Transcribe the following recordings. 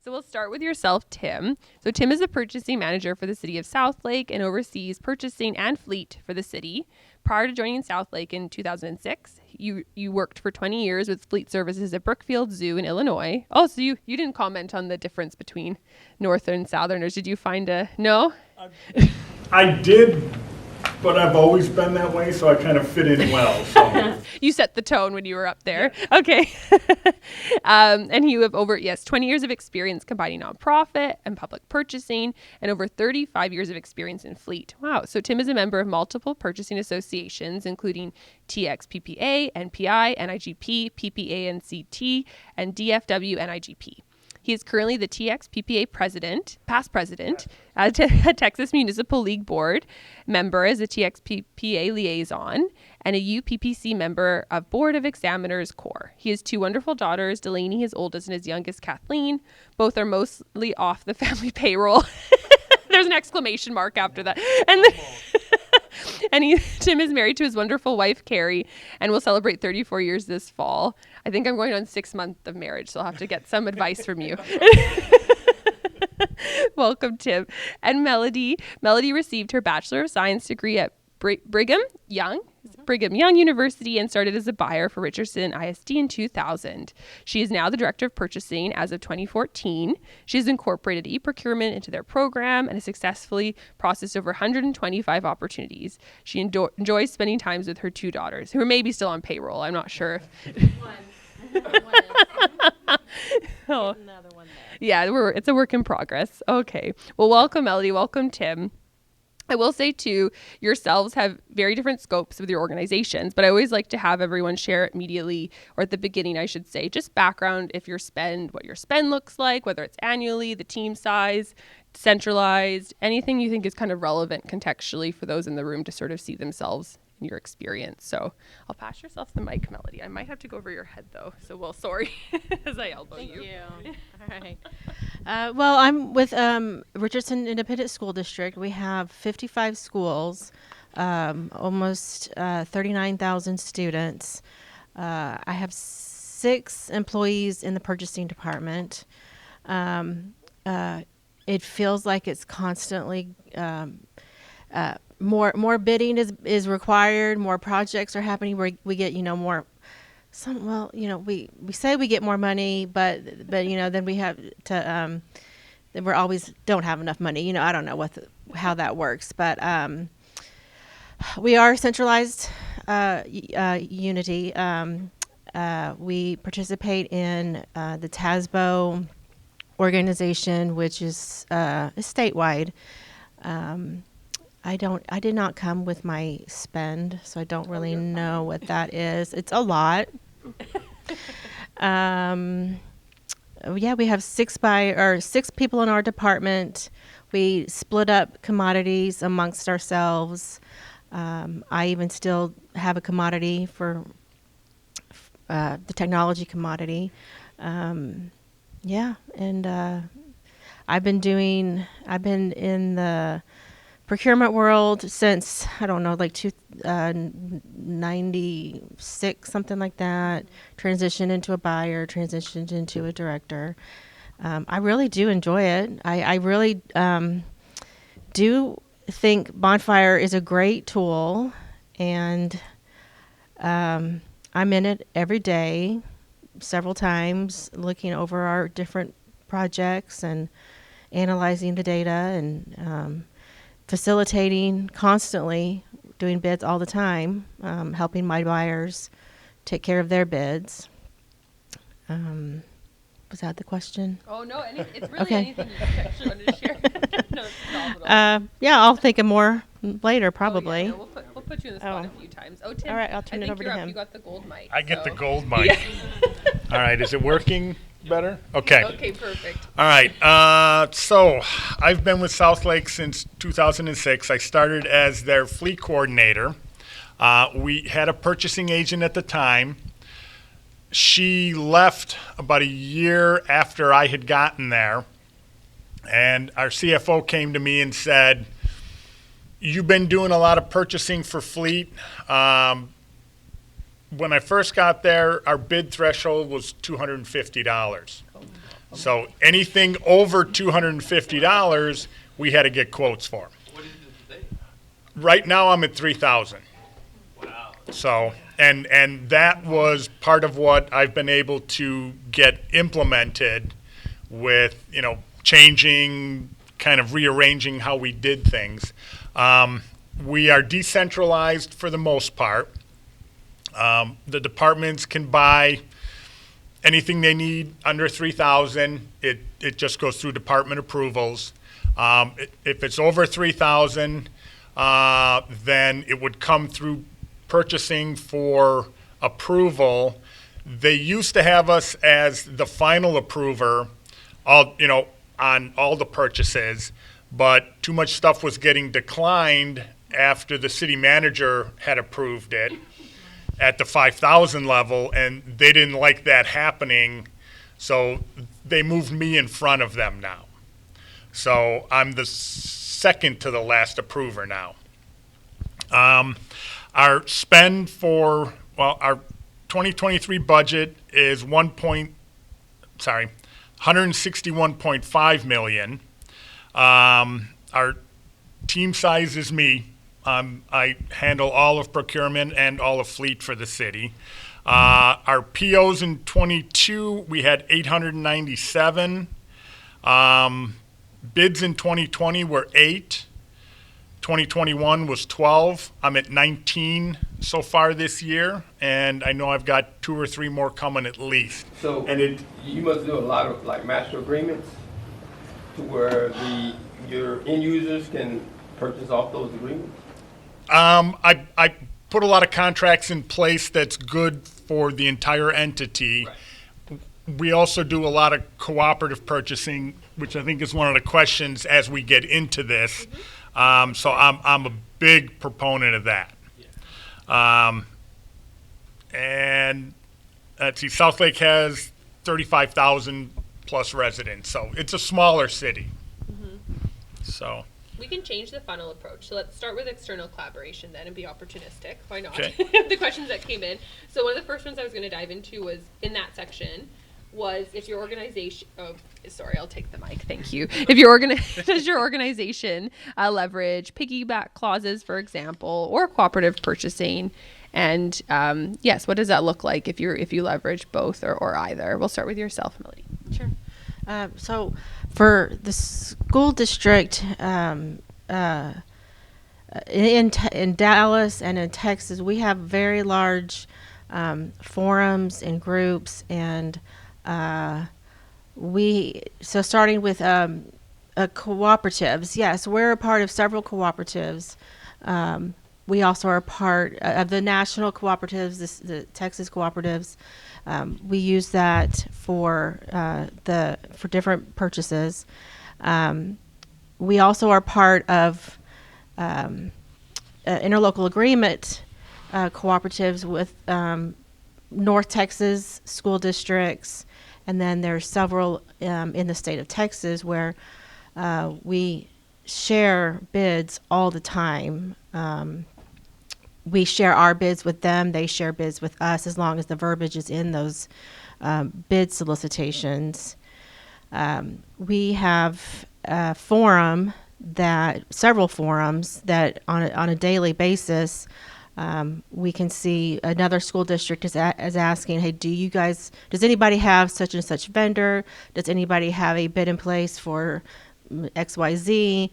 So we'll start with yourself, Tim. So Tim is a purchasing manager for the city of Southlake and oversees purchasing and fleet for the city. Prior to joining Southlake in 2006, you worked for 20 years with fleet services at Brookfield Zoo in Illinois. Oh, so you didn't comment on the difference between Northern and Southerners. Did you find no? I did, but I've always been that way, so I kind of fit in well. So. You set the tone when you were up there. Yeah. Okay. And you have 20 years of experience combining nonprofit and public purchasing and over 35 years of experience in fleet. Wow. So Tim is a member of multiple purchasing associations, including TXPPA, NPI, NIGP, PPA and CT, and DFW NIGP. He is currently the TXPPA past president, at Texas Municipal League Board, member as a TXPPA liaison, and a UPPC member of Board of Examiners Corps. He has two wonderful daughters, Delaney, his oldest, and his youngest, Kathleen. Both are mostly off the family payroll. There's an exclamation mark after that. And Tim is married to his wonderful wife, Carrie, and will celebrate 34 years this fall. I think I'm going on 6 months of marriage, so I'll have to get some advice from you. Welcome, Tim. And Melody. Melody received her Bachelor of Science degree at Brigham Young University and started as a buyer for Richardson ISD in 2000. She is now the director of purchasing as of 2014. She has incorporated e-procurement into their program and has successfully processed over 125 opportunities. She enjoys spending time with her two daughters, who are maybe still on payroll. I'm not sure. Oh. Another one there. Yeah, it's a work in progress. Okay. Well, welcome, Melody. Welcome, Tim. I will say, too, yourselves have very different scopes with your organizations, but I always like to have everyone share immediately, or at the beginning, I should say, just background what your spend looks like, whether it's annually, the team size, centralized, anything you think is kind of relevant contextually for those in the room to sort of see themselves in your experience. So I'll pass yourself the mic, Melody. I might have to go over your head, though, so sorry as I elbow you. Thank you. All right. Well, I'm with Richardson Independent School District. We have 55 schools, almost 39,000 students. I have 6 employees in the purchasing department. It feels like it's constantly more bidding is required. More projects are happening. We get more. We say we get more money, but then we have to, then we always don't have enough money. I don't know how that works, but we are centralized unity. We participate in the TASBO organization, which is statewide. I did not come with my spend, so I don't really know what that is. It's a lot. We have 6 people in our department. We split up commodities amongst ourselves. I even still have a commodity for the technology commodity. And I've been in the procurement world since, I don't know, like 96, something like that. Transitioned into a buyer, transitioned into a director. I really do enjoy it. I really do think Bonfire is a great tool, and I'm in it every day, several times, looking over our different projects and analyzing the data and facilitating constantly, doing bids all the time, helping my buyers take care of their bids. Was that the question? Oh, no, it's really okay. Anything you actually wanted to share. No, it's not at all. I'll think of more later, probably. Oh, yeah, no, we'll put you in the spot a few times. Oh, Tim, all right, I'll turn it over to him. You got the gold mic. I get the gold mic. All right, is it working better? Okay. Okay, perfect. All right, so I've been with Southlake since 2006. I started as their fleet coordinator. We had a purchasing agent at the time. She left about a year after I had gotten there, and our CFO came to me and said, "You've been doing a lot of purchasing for fleet. When I first got there, our bid threshold was $250. So anything over $250, we had to get quotes for. What is it today? Right now, I'm at 3,000. Wow. So, and that was part of what I've been able to get implemented with, changing, kind of rearranging how we did things. We are decentralized for the most part. The departments can buy anything they need under 3,000. It just goes through department approvals. If it's over 3,000, then it would come through purchasing for approval. They used to have us as the final approver, on all the purchases, but too much stuff was getting declined after the city manager had approved it at the 5,000 level, and they didn't like that happening, so they moved me in front of them now. So I'm the second to the last approver now. Our spend for, our 2023 budget is 161.5 million. Our team size is me. I handle all of procurement and all of fleet for the city. Our POs in 22, we had 897. Bids in 2020 were 8. 2021 was 12. I'm at 19 so far this year, and I know I've got 2 or 3 more coming at least. So And you must do a lot of like master agreements to where your end users can purchase off those agreements? I put a lot of contracts in place that's good for the entire entity. Right. We also do a lot of cooperative purchasing, which I think is one of the questions as we get into this. So I'm a big proponent of that. And let's see, South Lake has 35,000 plus residents, so it's a smaller city. So. We can change the funnel approach. So let's start with external collaboration then and be opportunistic. Why not? Okay. The questions that came in. So one of the first ones I was going to dive into was in that section was if your organization, I'll take the mic. Thank you. If your does your organization leverage piggyback clauses, for example, or cooperative purchasing? And yes, what does that look like if you leverage both or either? We'll start with yourself, Melody. Sure. So for the school district in Dallas and in Texas, we have very large forums and groups, and starting with cooperatives. Yes, we're a part of several cooperatives. We also are part of the national cooperatives, the Texas cooperatives. We use that for different purchases. We also are part of interlocal agreement cooperatives with North Texas school districts, and then there's several in the state of Texas where we share bids all the time. We share our bids with them. They share bids with us as long as the verbiage is in those bid solicitations. We have several forums that on a daily basis, we can see another school district is asking, hey, does anybody have such and such vendor? Does anybody have a bid in place for XYZ?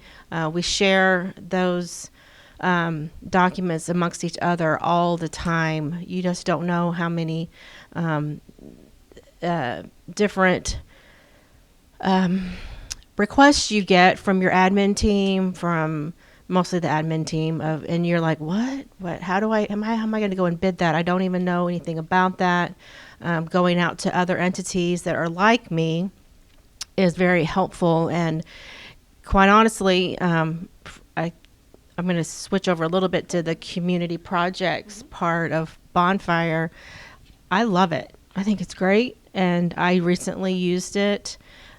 We share those documents amongst each other all the time. You just don't know how many different requests you get from your admin team, from mostly the admin team and you're like, what, how am I going to go and bid that? I don't even know anything about that. Going out to other entities that are like me is very helpful. And quite honestly, I'm going to switch over a little bit to the community projects part of Bonfire. I love it. I think it's great. And I recently used it.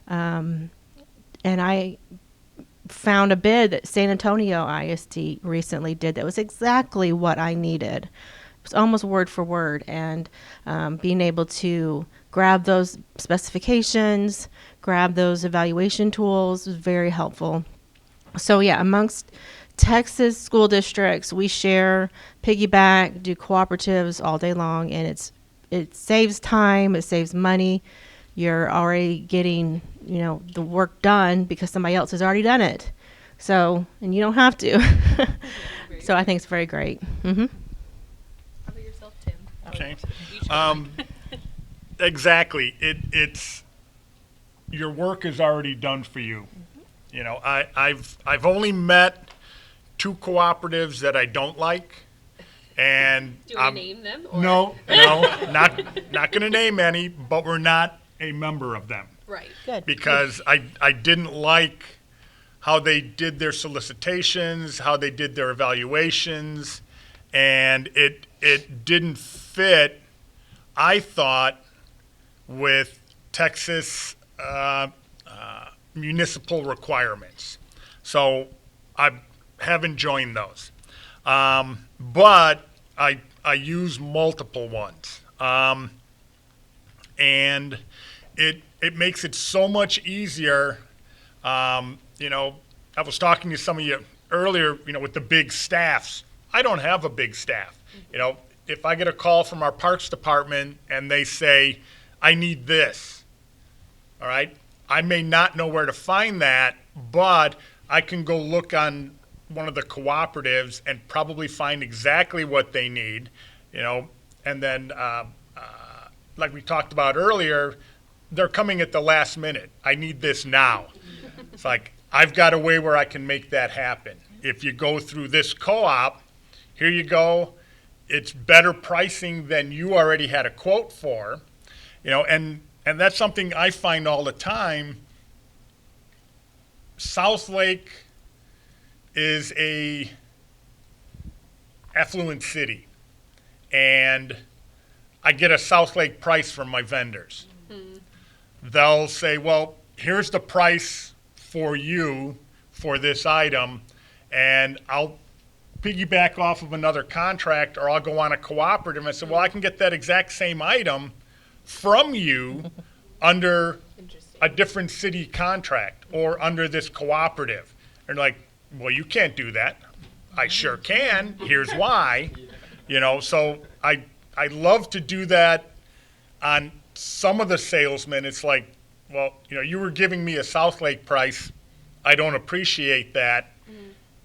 And I found a bid that San Antonio ISD recently did that was exactly what I needed. It was almost word for word. And being able to grab those specifications, grab those evaluation tools. It was very helpful. So yeah, amongst Texas school districts, we share, piggyback, do cooperatives all day long, and it saves time, it saves money. You're already getting, the work done because somebody else has already done it. So, and you don't have to. So I think it's very great. How about yourself, Tim? Okay. Exactly. It's your work is already done for you. I've only met 2 cooperatives that I don't like, and Do you want to name them? Or? no, not going to name any, but we're not a member of them Right. Good. because I didn't like how they did their solicitations, how they did their evaluations, and it didn't fit, I thought, with Texas municipal requirements. So I haven't joined those. But I use multiple ones. And it makes it so much easier. I was talking to some of you earlier, with the big staffs. I don't have a big staff. If I get a call from our parks department and they say, I need this, all right, I may not know where to find that, but I can go look on one of the cooperatives and probably find exactly what they need, and then like we talked about earlier, they're coming at the last minute. I need this now. It's like, I've got a way where I can make that happen. If you go through this co-op, here you go. It's better pricing than you already had a quote for, and that's something I find all the time. South Lake is a affluent city, and I get a South Lake price from my vendors. They'll say, well, here's the price for you for this item, and I'll piggyback off of another contract, or I'll go on a cooperative. I said, well, I can get that exact same item from you under a different city contract or under this cooperative. And they're like, well, you can't do that. I sure can. Here's why. So I love to do that on some of the salesmen. It's like, well, you were giving me a South Lake price. I don't appreciate that.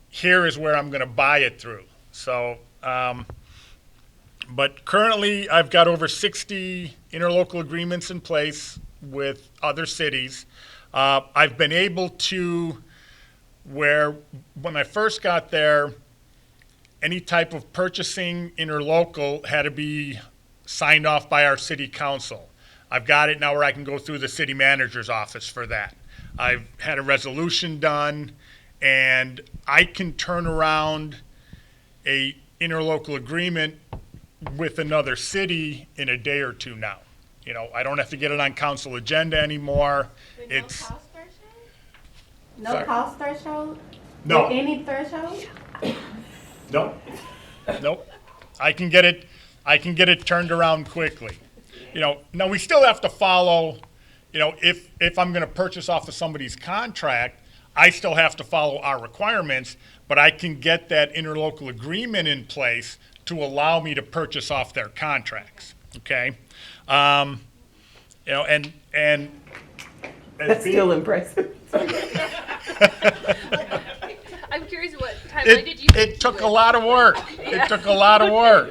Here is where I'm going to buy it through. So, but currently I've got over 60 interlocal agreements in place with other cities. I've been able to, where when I first got there, any type of purchasing interlocal had to be signed off by our city council. I've got it now where I can go through the city manager's office for that. I've had a resolution done, and I can turn around a interlocal agreement with another city in a day or two now. I don't have to get it on council agenda anymore. It's cost threshold? No Sorry? cost threshold? No. With any threshold? Nope. I can get it turned around quickly. Now we still have to follow, if I'm going to purchase off of somebody's contract, I still have to follow our requirements, but I can get that interlocal agreement in place to allow me to purchase off their contracts. Okay. And That's still impressive. I'm curious, what timeline did you? It took a lot of work. It took a lot of work.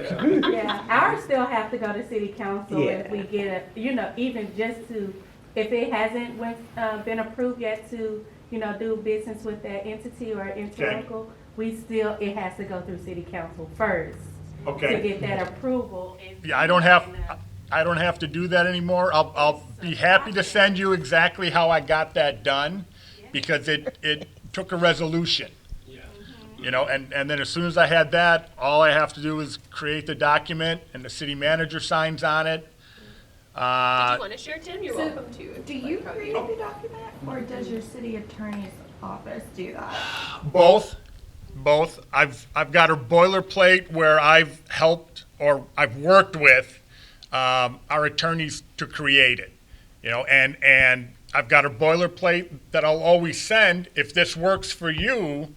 Yeah, ours still have to go to city council if Yeah. we get it, even just to, if it hasn't been approved yet to, do business with that entity or interlocal, it has to go through city council first. Okay. To get that approval. Yeah, I don't have to do that anymore. I'll be happy to send you exactly how I got that done, because it took a resolution. And then as soon as I had that, all I have to do is create the document, and the city manager signs on it. Did you want to share, Tim? You're welcome to. Do you create the document, or does your city attorney's office do that? Both. I've got a boilerplate where I've helped or I've worked with our attorneys to create it, and I've got a boilerplate that I'll always send. If this works for you,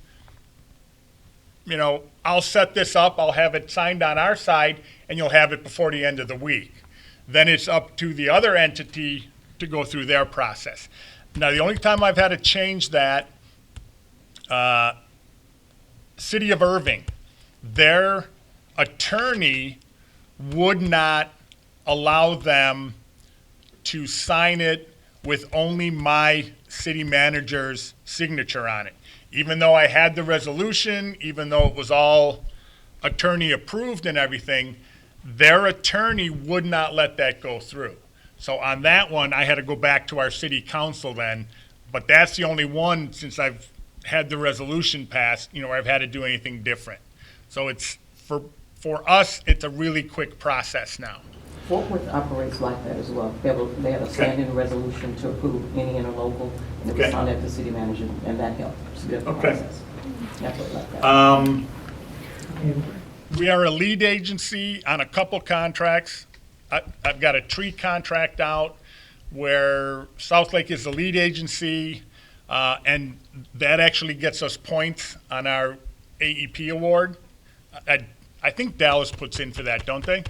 I'll set this up, I'll have it signed on our side, and you'll have it before the end of the week. Then it's up to the other entity to go through their process. Now, the only time I've had to change that, City of Irving, their attorney would not allow them to sign it with only my city manager's signature on it. Even though I had the resolution, even though it was all attorney approved and everything, their attorney would not let that go through. So on that one, I had to go back to our city council then, but that's the only one since I've had the resolution passed, where I've had to do anything different. So it's, for us, it's a really quick process now. Fort Worth operates like that as well. They have a standing resolution to approve any interlocal, and it was signed at the city manager, and that helped speed up the process. That's what like that. We are a lead agency on a couple contracts. I've got a tree contract out where Southlake is the lead agency, and that actually gets us points on our AEP award. I think Dallas puts in for that, don't they?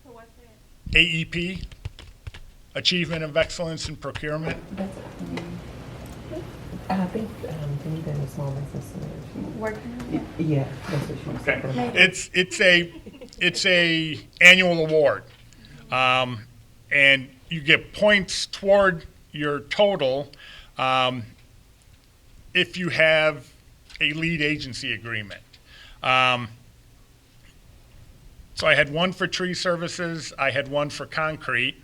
So what's that? AEP, Achievement of Excellence in Procurement. I think Denita in small business. Working? Yeah, that's what she was Okay. saying. It's a annual award, and you get points toward your total if you have a lead agency agreement. So I had one for tree services, I had one for concrete,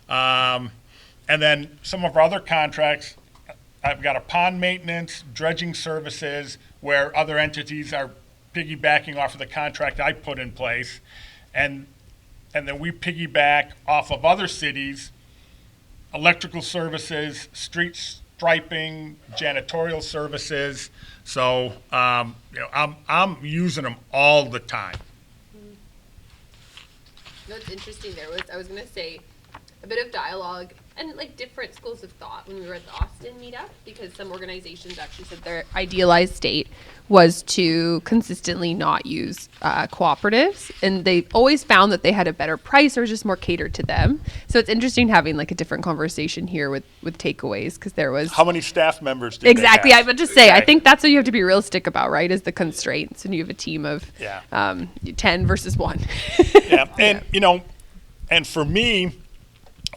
and then some of our other contracts, I've got a pond maintenance, dredging services, where other entities are piggybacking off of the contract I put in place, and then we piggyback off of other cities, electrical services, street striping, janitorial services. So I'm using them all the time. What's interesting there was, I was going to say, a bit of dialogue and like different schools of thought when we were at the Austin meetup, because some organizations actually said their idealized state was to consistently not use cooperatives, and they always found that they had a better price or just more catered to them. So it's interesting having like a different conversation here with takeaways, because there was How many staff members did exactly. they I have? would just say I Okay. think that's what you have to be realistic about, right? Is the constraints, and you have a team of Yeah. 10 versus 1. Yeah, and and for me,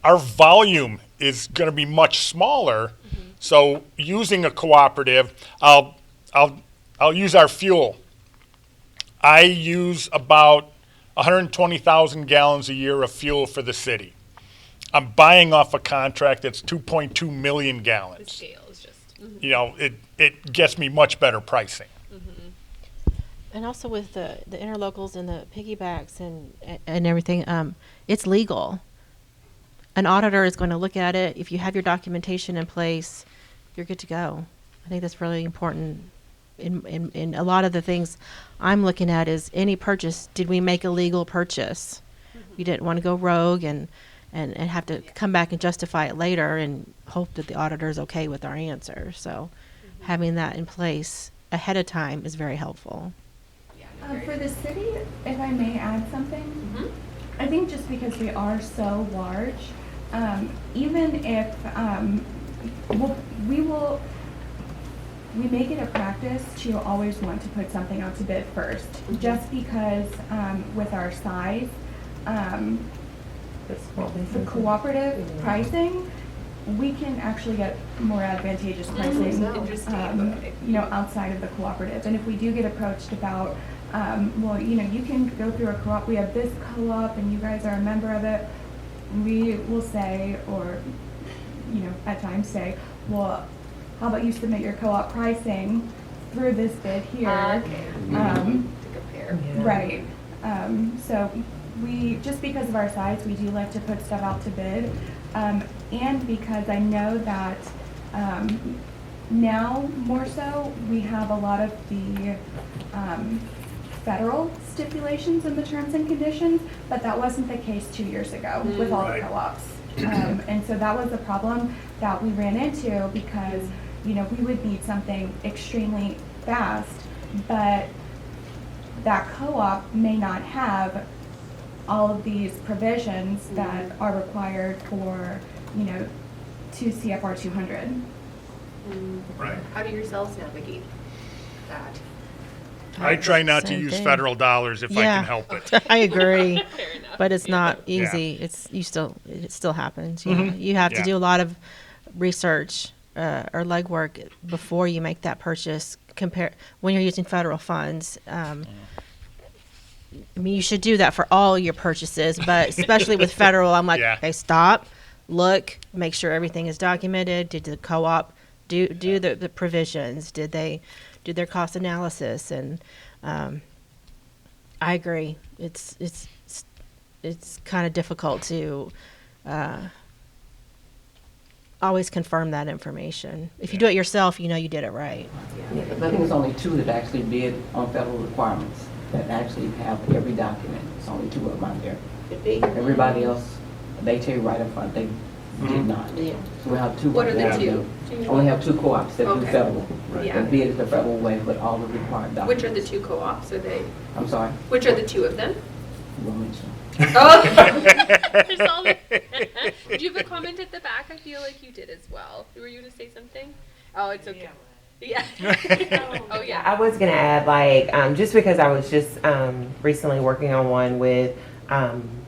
our volume is going to be much smaller. So using a cooperative, I'll use our fuel. I use about 120,000 gallons a year of fuel for the city. I'm buying off a contract that's 2.2 million The gallons. scale is just It gets me much better pricing. And also with the interlocals and the piggybacks and everything, it's legal. An auditor is going to look at it. If you have your documentation in place, you're good to go. I think that's really important. In a lot of the things I'm looking at is any purchase, did we make a legal purchase? We didn't want to go rogue and have to come back and justify it later and hope that the auditor is okay with our answer. So having that in place ahead of time is very helpful. For the city, if I may add something, I think just because we are so large, even if we make it a practice to always want to put something out to bid first, just because with our size, the cooperative pricing, we can actually get more advantageous pricing, outside of the cooperative. And if we do get approached about, you can go through a co-op, we have this co-op and you guys are a member of it, we will say, or, at times say, well, how about you submit your co-op pricing through this bid here? to compare. Right. So we, just because of our size, we do like to put stuff out to bid. And because I know that now more so, we have a lot of the federal stipulations in the terms and conditions, but that wasn't the case 2 years ago with all the co-ops. And so that was a problem that we ran into because, you know, we would need something extremely fast, but that co-op may not have all of these provisions that are required for, you know, 2 CFR 200. Right. How do yourselves navigate that? I try not to Same use thing. federal dollars if I Yeah. can help it. I agree, Fair enough. but it's not Yeah. easy. It still happens. You have to Yeah. do a lot of research or legwork before you make that purchase. When you're using federal funds. I mean, you should do that for all your purchases, but especially with federal, I'm like, Yeah. okay, stop, look, make sure everything is documented. Did the co-op do the provisions? Did they do their cost analysis? And I agree. It's kind of difficult to always confirm that information. If you do it yourself, you know you did it right. Yeah, because I think it's only 2 that actually bid on federal requirements, that actually have every document. It's only 2 of them out there. Everybody else, they tell you right up front, they did not. Yeah. So we have 2. What are the that 2? do- Do you know? Only have 2 co-ops that do Okay. federal. Yeah. That bid it the federal way with all the required documents. Which are the 2 co-ops? Are they? I'm sorry. Which are the 2 of them? You want me to- Oh. There's all the- Did you have a comment at the back? I feel like you did as well. Were you going to say something? Oh, it's okay. Yeah. Oh yeah. I was gonna add, like, just because I was just recently working on one with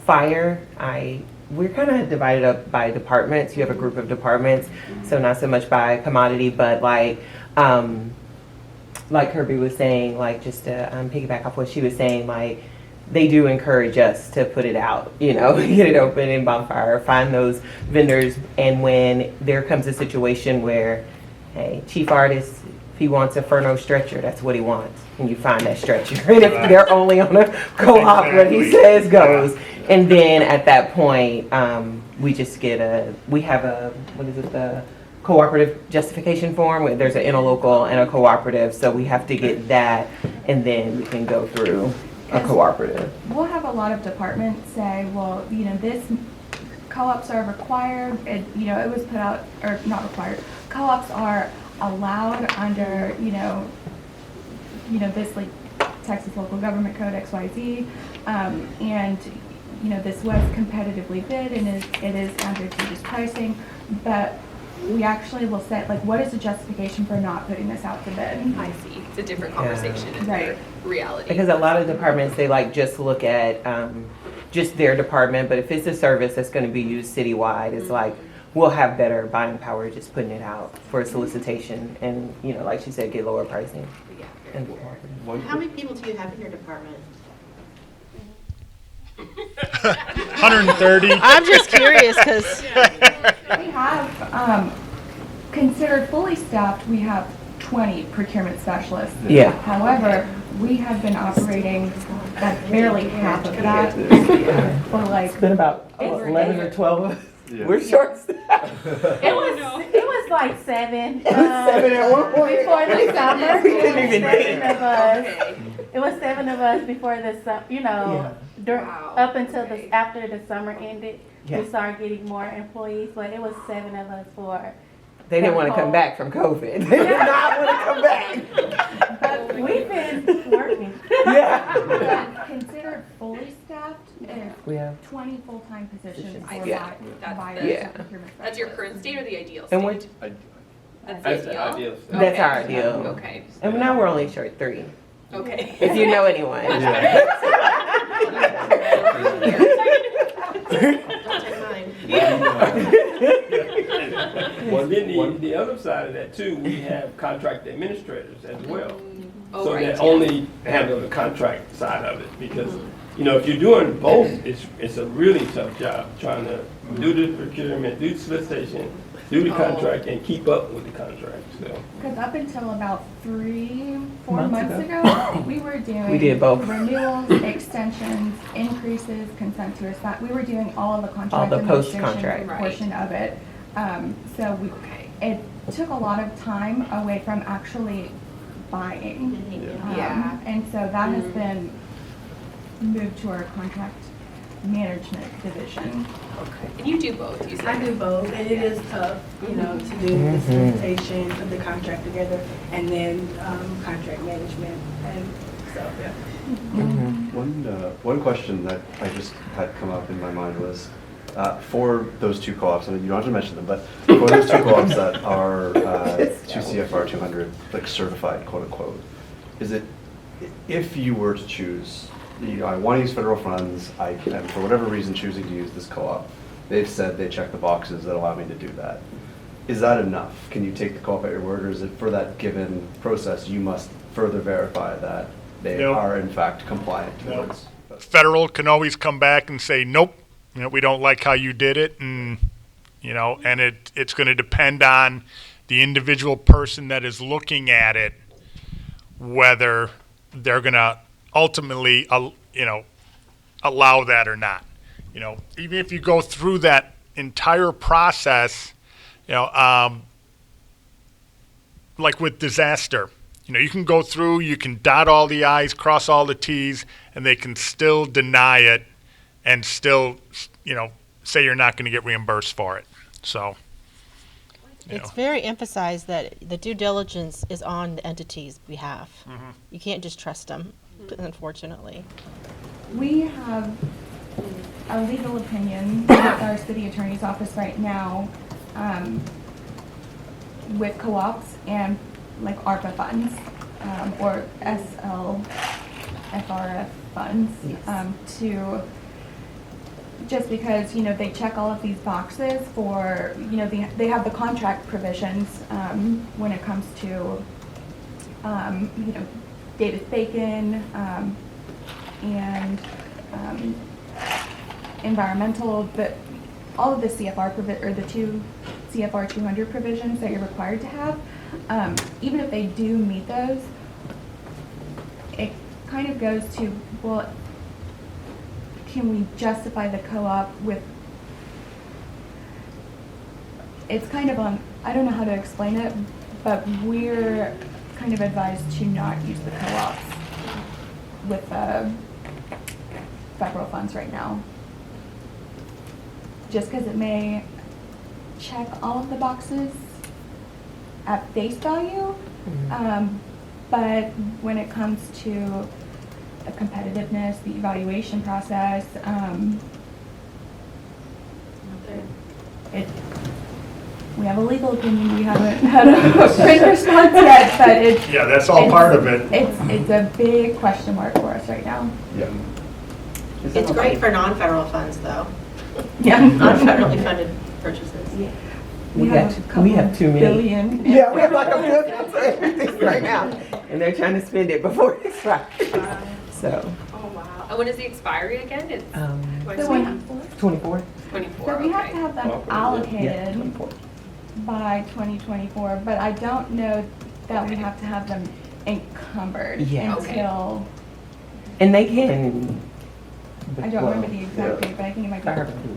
fire, we're kind of divided up by departments. You have a group of departments, so not so much by commodity, but like Kirby was saying, like, just to piggyback off what she was saying, like, they do encourage us to put it out, you know, get it open in bonfire, find those vendors, and when there comes a situation where, hey, chief artist, if he wants a Furno stretcher, that's what he wants, and you find that stretcher. And if they're only on a co-op, what he says goes. And then at that point, we just get the cooperative justification form, where there's an interlocal and a cooperative, so we have to get that, and then we can go through a cooperative. We'll have a lot of departments say, well, you know, this co-ops are required, it was put out, or not required, co-ops are allowed under, this like Texas Local Government Code XYZ, and, this was competitively bid and it is advantageous pricing, but we actually will say, like, what is the justification for not putting this out to bid? I see. It's a different conversation in Right. reality. Because a lot of departments, they like just look at just their department, but if it's a service that's going to be used citywide, it's like we'll have better buying power just putting it out for a solicitation, and like she said, get lower pricing. Yeah. And How many people do you have in your department? 130. I'm just curious because We have, considered fully staffed, we have 20 procurement specialists. Yeah. However, we have been operating at barely half of that for like, it's been about 11 or 12 of us. We're short staffed. It was like 7. 7 at one point. Before the summer. We couldn't even Seven date. of us. It was 7 of us before the Wow. up until after the summer ended. Yeah. We started getting more employees, but it was 7 of us for. They didn't want to come back from COVID. They did not want to come back. But we've been working. Yeah. considered fully staffed is We have. 20 full-time positions for Yeah. buyers Yeah. and procurement That's your specialists. current state or the ideal state? And which, That's the ideal? that's our Okay. ideal. Okay. And now we're only short 3. Okay. If you know anyone. Well, then the other side of that too, we have contract administrators as well. Oh, So right, that yeah. only handle the contract side of it, because, if you're doing both, it's a really tough job, trying to do the procurement, do the solicitation, do the contract, and keep up with the contract, so. Because up until about 3-4 Months months ago, we were doing. We did both. Renewals, extensions, increases, consent to assign, we were doing all of the contract the administration post-contract. Right. portion of it. It took a lot of time away from actually buying. Yeah. And so that has been moved to our contract management division. And you do both, you said. I do both, and it is tough, to do the solicitation of the contract together and then contract management. And so, yeah. One question that I just had come up in my mind was, for those two co-ops, and you don't have to mention them, but for those two co-ops that are 2 CFR 200, like certified, quote unquote, is it, if you were to choose, I want to use federal funds, I am for whatever reason choosing to use this co-op, they've said they check the boxes that allow me to do that. Is that enough? Can you take the co-op at your word, or is it for that given process you must further verify that they Nope. are in fact compliant Nope. towards? Federal can always come back and say, nope, we don't like how you did it, and and it's going to depend on the individual person that is looking at it, whether they're going to ultimately, allow that or not. Even if you go through that entire process, like with disaster, you can go through, you can dot all the I's, cross all the T's, and they can still deny it and still, say you're not going to get reimbursed for it. So, It's very emphasized that the due diligence is on the entity's behalf. You can't just trust them, unfortunately. We have a legal opinion with our city attorney's office right now with co-ops and like ARPA funds or SLFRF funds to just because they check all of these boxes for they have the contract provisions when it comes to David Bacon and environmental, but all of the CFR or the two CFR 200 provisions that you're required to have, even if they do meet those, it kind of goes to, well, can we justify the co-op with, it's kind of on, I don't know how to explain it, but we're kind of advised to not use the co-ops with federal funds right now. Just because it may check all of the boxes at face value, but when it comes to the competitiveness, the evaluation process, we have a legal opinion. We haven't had a quick response yet, but that's all part of it. It's a big question mark for us right now. Yeah. It's great for non-federal funds, though. Yeah. Non-federally funded purchases. Yeah. We have too many. Billion. Yeah, we have like $1 billion for everything right now, and they're trying to spend it before it expires. So. Oh, wow. And when is the expiry again? It's The one- 24. 24. So we have to have them Yeah, allocated 24. by 2024, but I don't know that we have to have them encumbered Yeah. until, And they can. I don't remember the exact date, but I think it might be.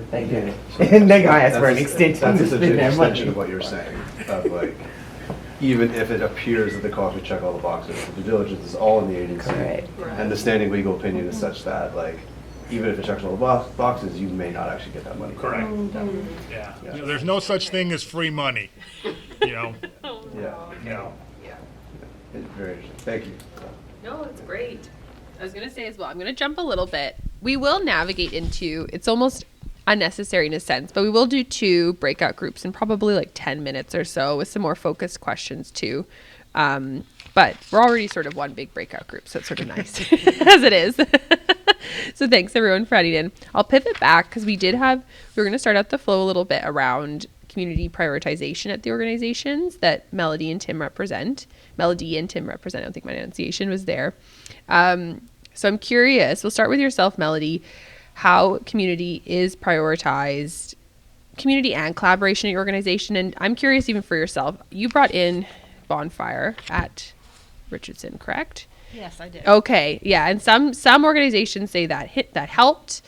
They do. And they gonna ask for an extension That's to essentially spend an their extension money. of what you're saying, of like, even if it appears that the co-op would check all the boxes, the due diligence is all in the agency. Correct. And the standing legal opinion is such that, like, even if it checks all the boxes, you may not actually get that money. Correct. Yeah. There's no such thing as free money. Yeah. Yeah. It's very interesting. Thank you. No, it's great. I was going to say as well, I'm going to jump a little bit. We will navigate into, it's almost unnecessary in a sense, but we will do 2 breakout groups in probably like 10 minutes or so with some more focused questions too. But we're already sort of one big breakout group, so it's sort of nice as it is. So thanks everyone for adding in. I'll pivot back because we were going to start out the flow a little bit around community prioritization at the organizations that Melody and Tim represent. I don't think my enunciation was there. So I'm curious, we'll start with yourself, Melody, how community is prioritized, community and collaboration at your organization. And I'm curious even for yourself, you brought in Bonfire at Richardson, correct? Yes, I did. Okay, yeah, and some organizations say that helped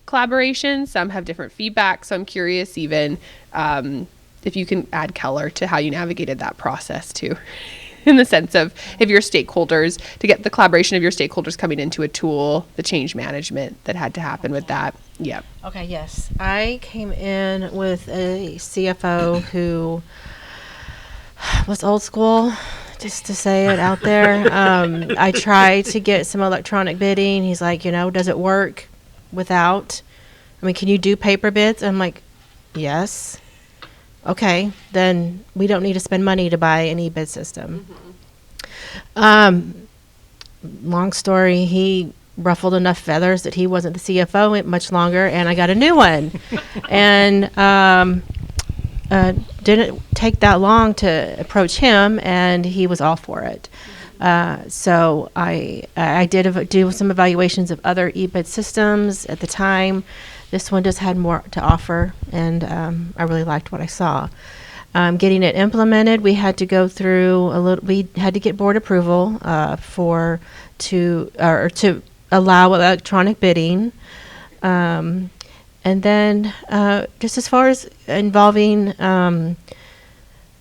collaboration. Some have different feedback. So I'm curious even if you can add color to how you navigated that process too. in the sense of if your stakeholders, to get the collaboration of your stakeholders coming into a tool, the change management that had to happen with that. Yeah. Okay, yes. I came in with a CFO who was old school, just to say it out there. I tried to get some electronic bidding. He's like, does it work without? I mean, can you do paper bids? I'm like, yes. Okay, then we don't need to spend money to buy an e-bid system. Long story, he ruffled enough feathers that he wasn't the CFO much longer, and I got a new one. And didn't take that long to approach him, and he was all for it. So I did do some evaluations of other e-bid systems at the time. This one just had more to offer, and I really liked what I saw. Getting it implemented, we had to go through we had to get board approval to allow electronic bidding. And then just as far as involving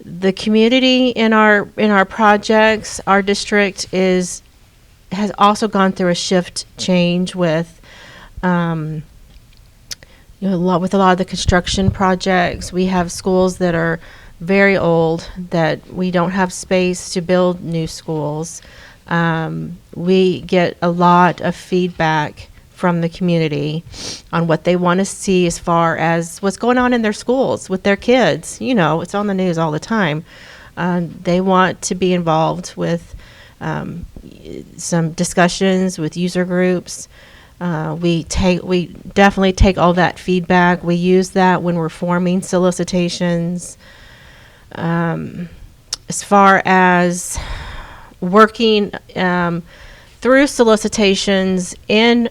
the community in our projects, our district has also gone through a shift change with with a lot of the construction projects. We have schools that are very old that we don't have space to build new schools. We get a lot of feedback from the community on what they want to see as far as what's going on in their schools with their kids. It's on the news all the time. They want to be involved with some discussions with user groups. We definitely take all that feedback. We use that when we're forming solicitations. As far as working through solicitations in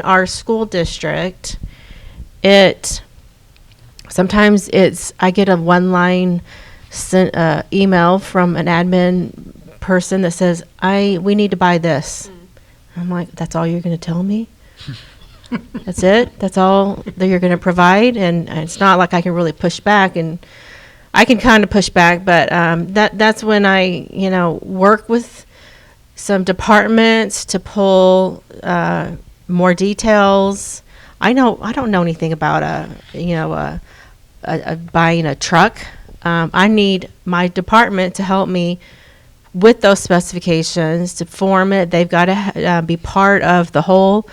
our school district, sometimes I get a one-line email from an admin person that says, we need to buy this. I'm like, that's all you're going to tell me? That's it? That's all that you're going to provide? And it's not like I can really push back, and I can kind of push back, but that's when I, work with some departments to pull more details. I don't know anything about buying a truck. I need my department to help me with those specifications to form it. They've got to be part of the whole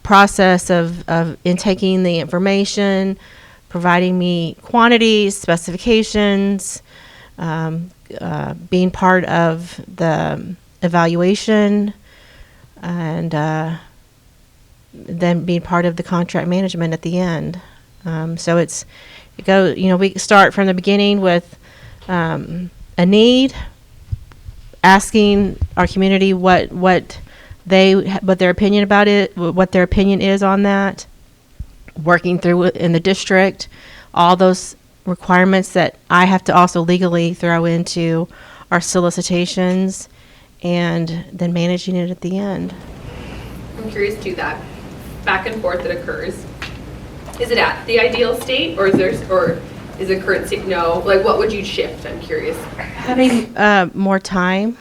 process of intaking the information, providing me quantities, specifications, being part of the evaluation, and then being part of the contract management at the end. So we start from the beginning with a need, asking our community what their opinion about it, what their opinion is on that, working through it in the district, all those requirements that I have to also legally throw into our solicitations, and then managing it at the end. I'm curious to that back and forth that occurs. Is it at the ideal state, or is the current state no? Like, what would you shift? I'm curious. Having more time.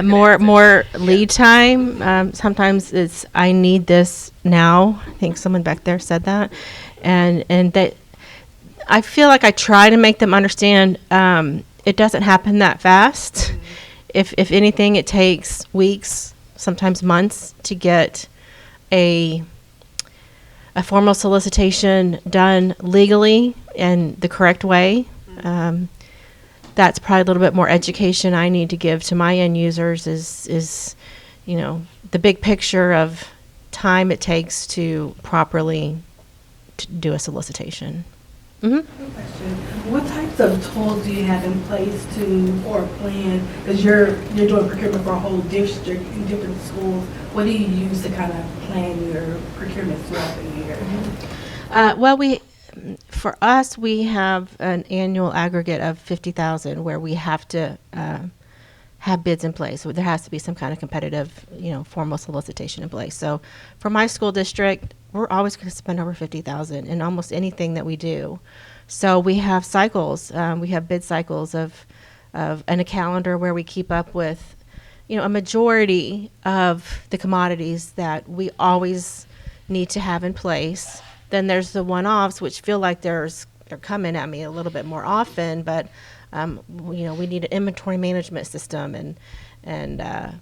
More lead time. Sometimes it's I need this now. I think someone back there said that, and that I feel like I try to make them understand it doesn't happen that fast. Mm-hmm. If anything, it takes weeks, sometimes months, to get a formal solicitation done legally and the correct way. Mm-hmm. That's probably a little bit more education I need to give to my end users is the big picture of time it takes to properly do a solicitation. Mm-hmm. Question. What types of tools do you have in place or plan, because you're doing procurement for a whole district in different schools, what do you use to kind of plan your procurement throughout the year? For us, we have an annual aggregate of 50,000 where we have to have bids in place. So there has to be some kind of competitive, formal solicitation in place. So for my school district, we're always going to spend over 50,000 in almost anything that we do. So we have cycles. We have bid cycles of and a calendar where we keep up with, a majority of the commodities that we always need to have in place. Then there's the one-offs, which feel like they're coming at me a little bit more often, but we need an inventory management system, and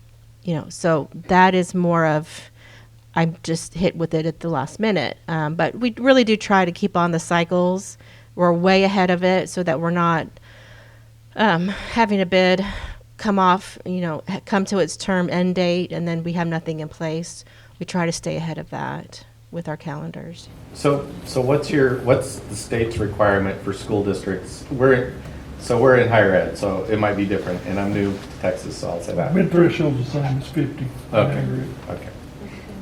so that is more of, I'm just hit with it at the last minute. But we really do try to keep on the cycles. We're way ahead of it so that we're not having a bid come off, come to its term end date, and then we have nothing in place. We try to stay ahead of that with our calendars. So what's the state's requirement for school districts? We're in higher ed, so it might be different, and I'm new to Texas, so I'll say that. Bid threshold's the same as 50. Okay.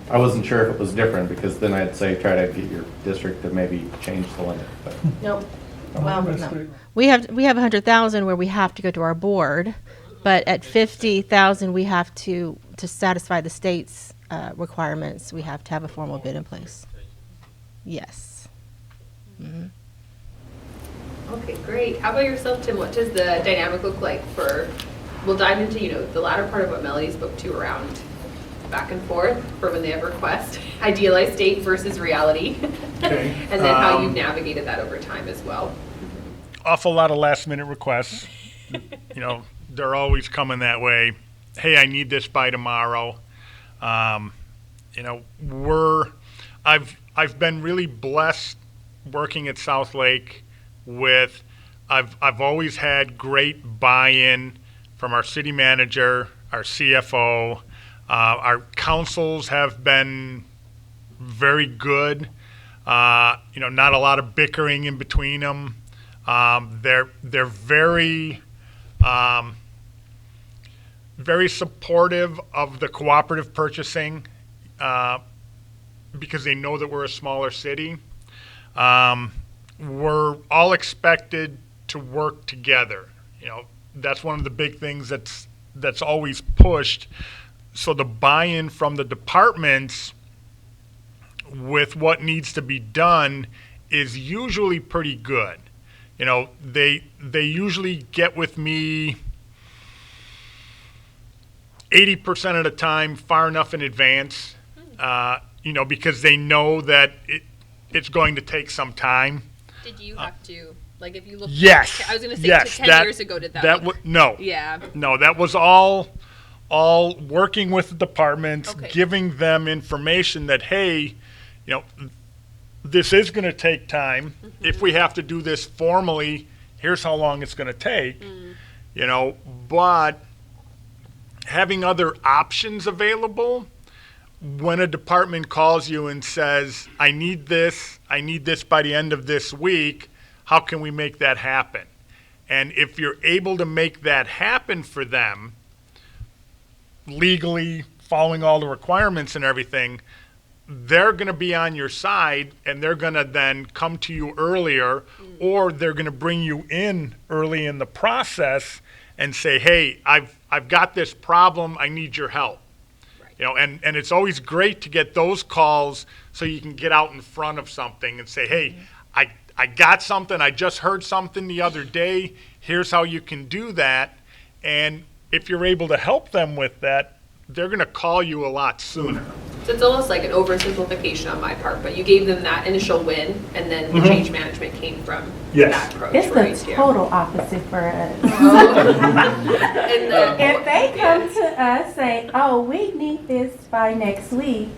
I wasn't sure if it was different, because then I'd say try to get your district to maybe change the limit. But. Nope. Well, no. We have 100,000 where we have to go to our board, but at 50,000 we have to satisfy the state's requirements. We have to have a formal bid in place. Yes. Mm-hmm. Okay, great. How about yourself, Tim? What does the dynamic look like we'll dive into, the latter part of what Melody spoke to around back and forth for when they have request, idealized state versus reality, Okay. and then how you've navigated that over time as well. Awful lot of last minute requests. They're always coming that way. Hey, I need this by tomorrow. I've been really blessed working at South Lake with, I've always had great buy-in from our city manager, our CFO. Our councils have been very good. Not a lot of bickering in between them. They're very very supportive of the cooperative purchasing because they know that we're a smaller city. We're all expected to work together. That's one of the big things that's always pushed. So the buy-in from the departments with what needs to be done is usually pretty good. They usually get with me 80% of the time far enough in advance, because they know that it's going to take some time. Did you have to, if you look yes, back, I was going to say yes, 10 years ago, did that look? No. Yeah. No, that was all working with the departments, Okay. giving them information that, hey, this is going to take time. Mm-hmm. If we have to do this formally, here's how long it's going to take. But having other options available when a department calls you and says, I need this by the end of this week, how can we make that happen? And if you're able to make that happen for them, legally following all the requirements and everything, they're going to be on your side, and they're going to then come to you earlier, or they're going to bring you in early in the process and say, hey, I've got this problem, I need your help. Right. And it's always great to get those calls so you can get out in front of something and say, hey, I got something, I just heard something the other day, here's how you can do that. And if you're able to help them with that, they're going to call you a lot sooner. So it's almost like an oversimplification on my part, but you gave them that initial win, and then the change management came from that approach. It's right? the total opposite for us. If they come to us say, "Oh, we need this by next week,"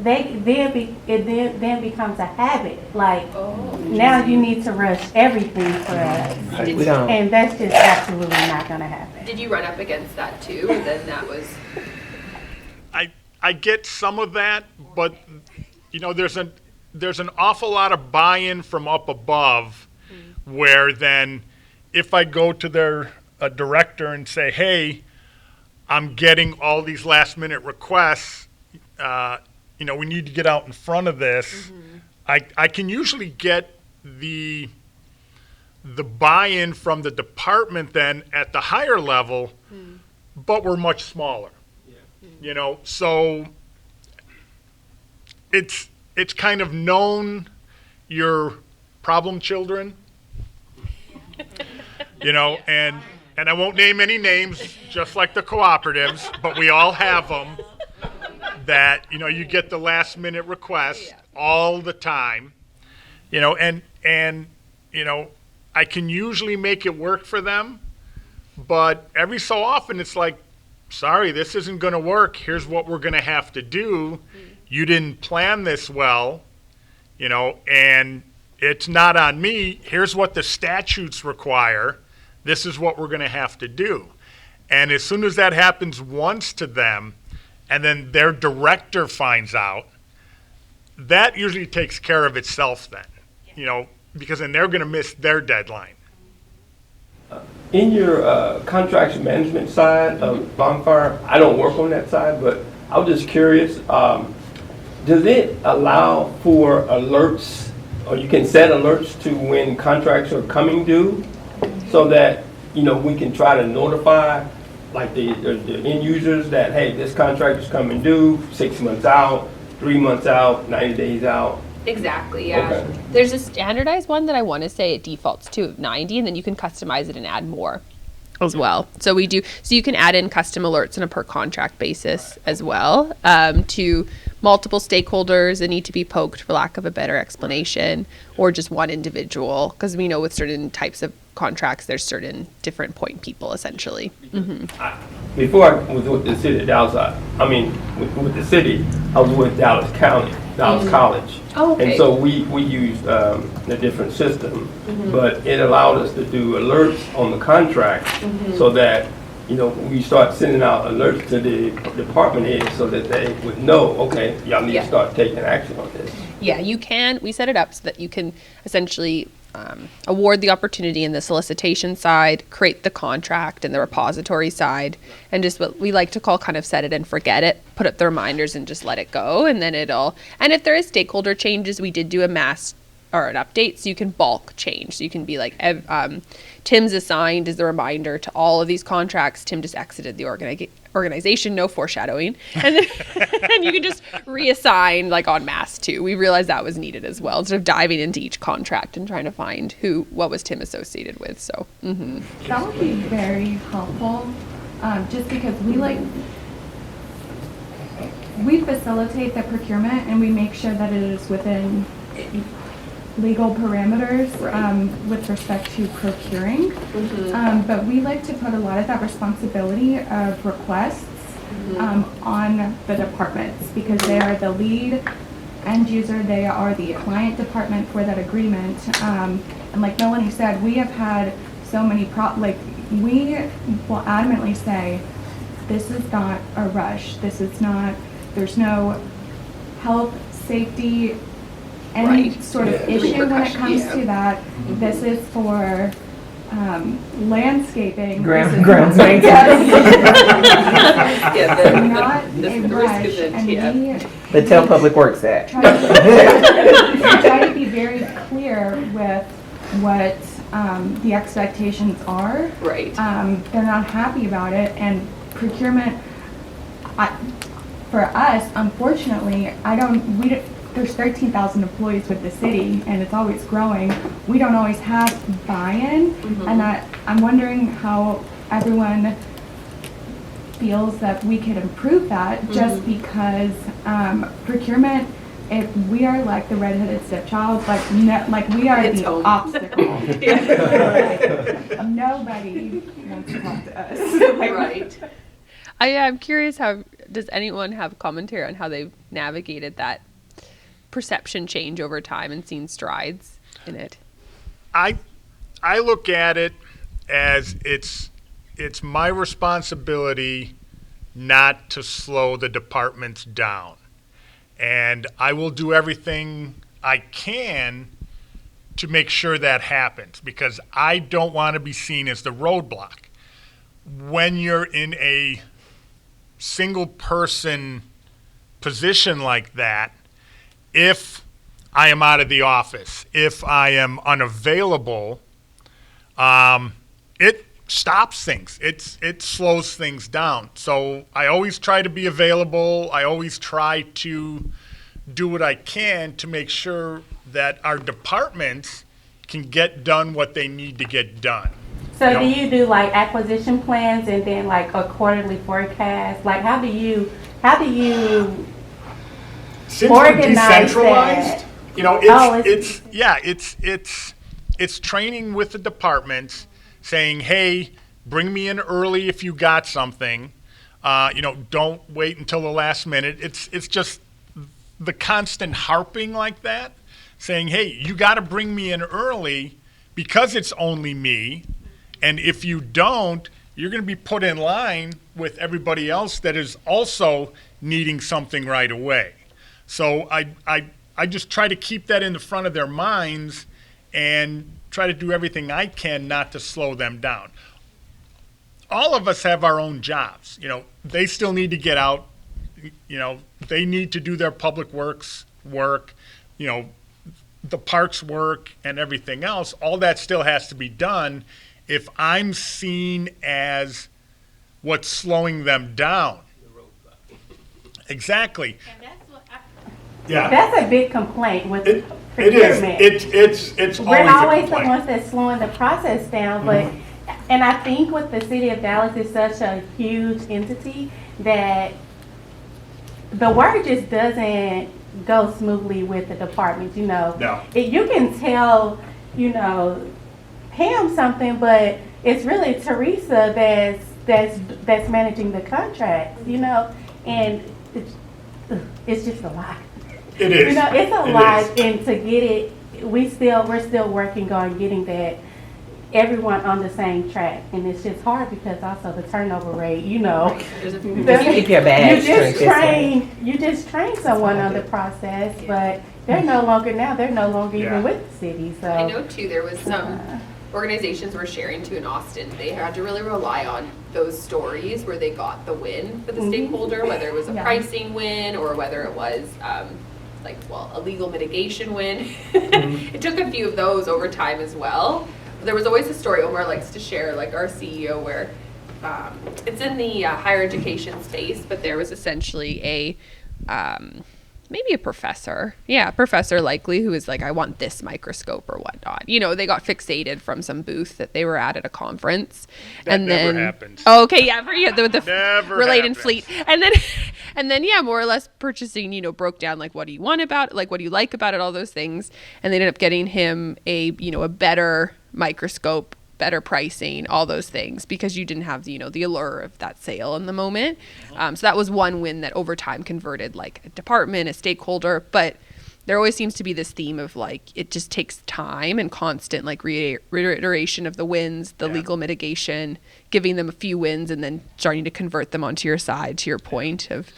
it then becomes a habit. Now you need to rush everything for us, and that's just absolutely not going to happen. Did you run up against that too? And then that was. I get some of that, but there's an awful lot of buy-in from up above, where then if I go to their director and say, hey, I'm getting all these last-minute requests, we need to get out in front of this, I can usually get the buy-in from the department then at the higher level, but we're much smaller. So it's kind of known your problem children, and and I won't name any names, just like the cooperatives, but we all have them, that, you get the last minute request all the time, and I can usually make it work for them, but every so often it's like, sorry, this isn't going to work. Here's what we're going to have to do. You didn't plan this well, and it's not on me. Here's what the statutes require. This is what we're going to have to do. And as soon as that happens once to them, and then their director finds out, that usually takes care of itself then, because then they're going to miss their deadline. In your contracts management side of Bonfire, I don't work on that side, but I was just curious, does it allow for alerts, or you can set alerts to when contracts are coming due, so that, we can try to notify like the end users that, hey, this contract is coming due 6 months out, 3 months out, 90 days out? Exactly, yeah. Okay. There's a standardized one that I want to say it defaults to 90, and then you can customize it and add more as well. So you can add in custom alerts on a per contract basis as well, to multiple stakeholders that need to be poked, for lack of a better explanation, or just one individual, because we know with certain types of contracts there's certain different point people essentially. Before I was with the city of Dallas, with the city, I was with Dallas County, Dallas College. Oh, okay. And so we used a different system, but it allowed us to do alerts on the contract, so that, we start sending out alerts to the department heads so that they would know, okay, y'all need to start taking action on this. Yeah, we set it up so that you can essentially award the opportunity in the solicitation side, create the contract in the repository side, and just what we like to call kind of set it and forget it, put up the reminders and just let it go. And then and if there is stakeholder changes, we did do a mass or an update, so you can bulk change. So you can be like, Tim's assigned as a reminder to all of these contracts. Tim just exited the organization, no foreshadowing. And then and you can just reassign like en masse too. We realized that was needed as well, instead of diving into each contract and trying to find what was Tim associated with. So that would be very helpful, just because we facilitate the procurement and we make sure that it is within legal parameters, with respect to procuring. But we like to put a lot of that responsibility of requests on the departments, because they are the lead end user, they are the client department for that agreement. And like Melanie said, we have had so many we will adamantly say, this is not a rush, there's no health, safety, any sort of issue when it comes to that. This is for landscaping. Grounds maintenance. Yeah, not a rush. And we But tell Public Works that. try to be very clear with what the expectations are. Right. They're not happy about it, and procurement, for us, unfortunately, there's 13,000 employees with the city, and it's always growing. We don't always have buy-in, and I'm wondering how everyone feels that we could improve that, just because procurement, if we are like the redheaded stepchild, we are the obstacle. Nobody wants to talk to us. Right. I'm curious, does anyone have commentary on how they've navigated that perception change over time and seen strides in it? I look at it as it's my responsibility not to slow the departments down. And I will do everything I can to make sure that happens, because I don't want to be seen as the roadblock. When you're in a single person position like that, if I am out of the office, if I am unavailable, it stops things. It slows things down. So I always try to be available. I always try to do what I can to make sure that our departments can get done what they need to get done. So Yep. do you do like acquisition plans and then like a quarterly forecast? Like how do you Since we're organize decentralized, that? you know, Oh, it's training with the departments, saying, hey, bring me in early if you got something. You know, don't wait until the last minute. It's just the constant harping like that, saying, hey, you got to bring me in early because it's only me. And if you don't, you're going to be put in line with everybody else that is also needing something right away. So I just try to keep that in the front of their minds and try to do everything I can not to slow them down. All of us have our own jobs. You know, they still need to get out. You know, they need to do their public works work, you know, the parks work and everything else. All that still has to be done. If I'm seen as what's slowing them down. Exactly. Yeah. That's a big complaint with It procurement. is. It's We're always a always the complaint. ones that's slowing the process down, but, and I think with the city of Dallas is such a huge entity that the work just doesn't go smoothly with the departments, you know. No. You can tell, you know, Pam something, but it's really Teresa that's managing the contract, you know, and it's just a lot. It is. You know, it's a It lot, is. and to get it, we're still working on getting that everyone on the same track, and it's just hard because also the turnover rate, you know. There's a few Keep your badge straight this way. You just train someone on the process, but they're no longer Yeah. even with the city, so. I know too, there was some organizations were sharing too in Austin. They had to really rely on those stories where they got the win for the stakeholder, whether it was a pricing win or whether it was a legal mitigation win. It took a few of those over time as well. But there was always a story Omar likes to share, like our CEO, where it's in the higher education space, but there was Essentially a maybe a professor likely, who was like, I want this microscope or whatnot. You know, they got fixated from some booth that they were at a conference. That and never then happens. Oh, okay, yeah, the Never related happens. fleet. And then yeah, more or less purchasing, you know, broke down like what do you want about it, like what do you like about it, all those things. And they ended up getting him a better microscope, better pricing, all those things, because you didn't have, you know, the allure of that sale in the moment. So that was one win that over time converted like a department, a stakeholder. But there always seems to be this theme of like, it just takes time and constant like reiteration of the wins, the legal mitigation, giving them a few wins and then starting to convert them onto your side, to your point of,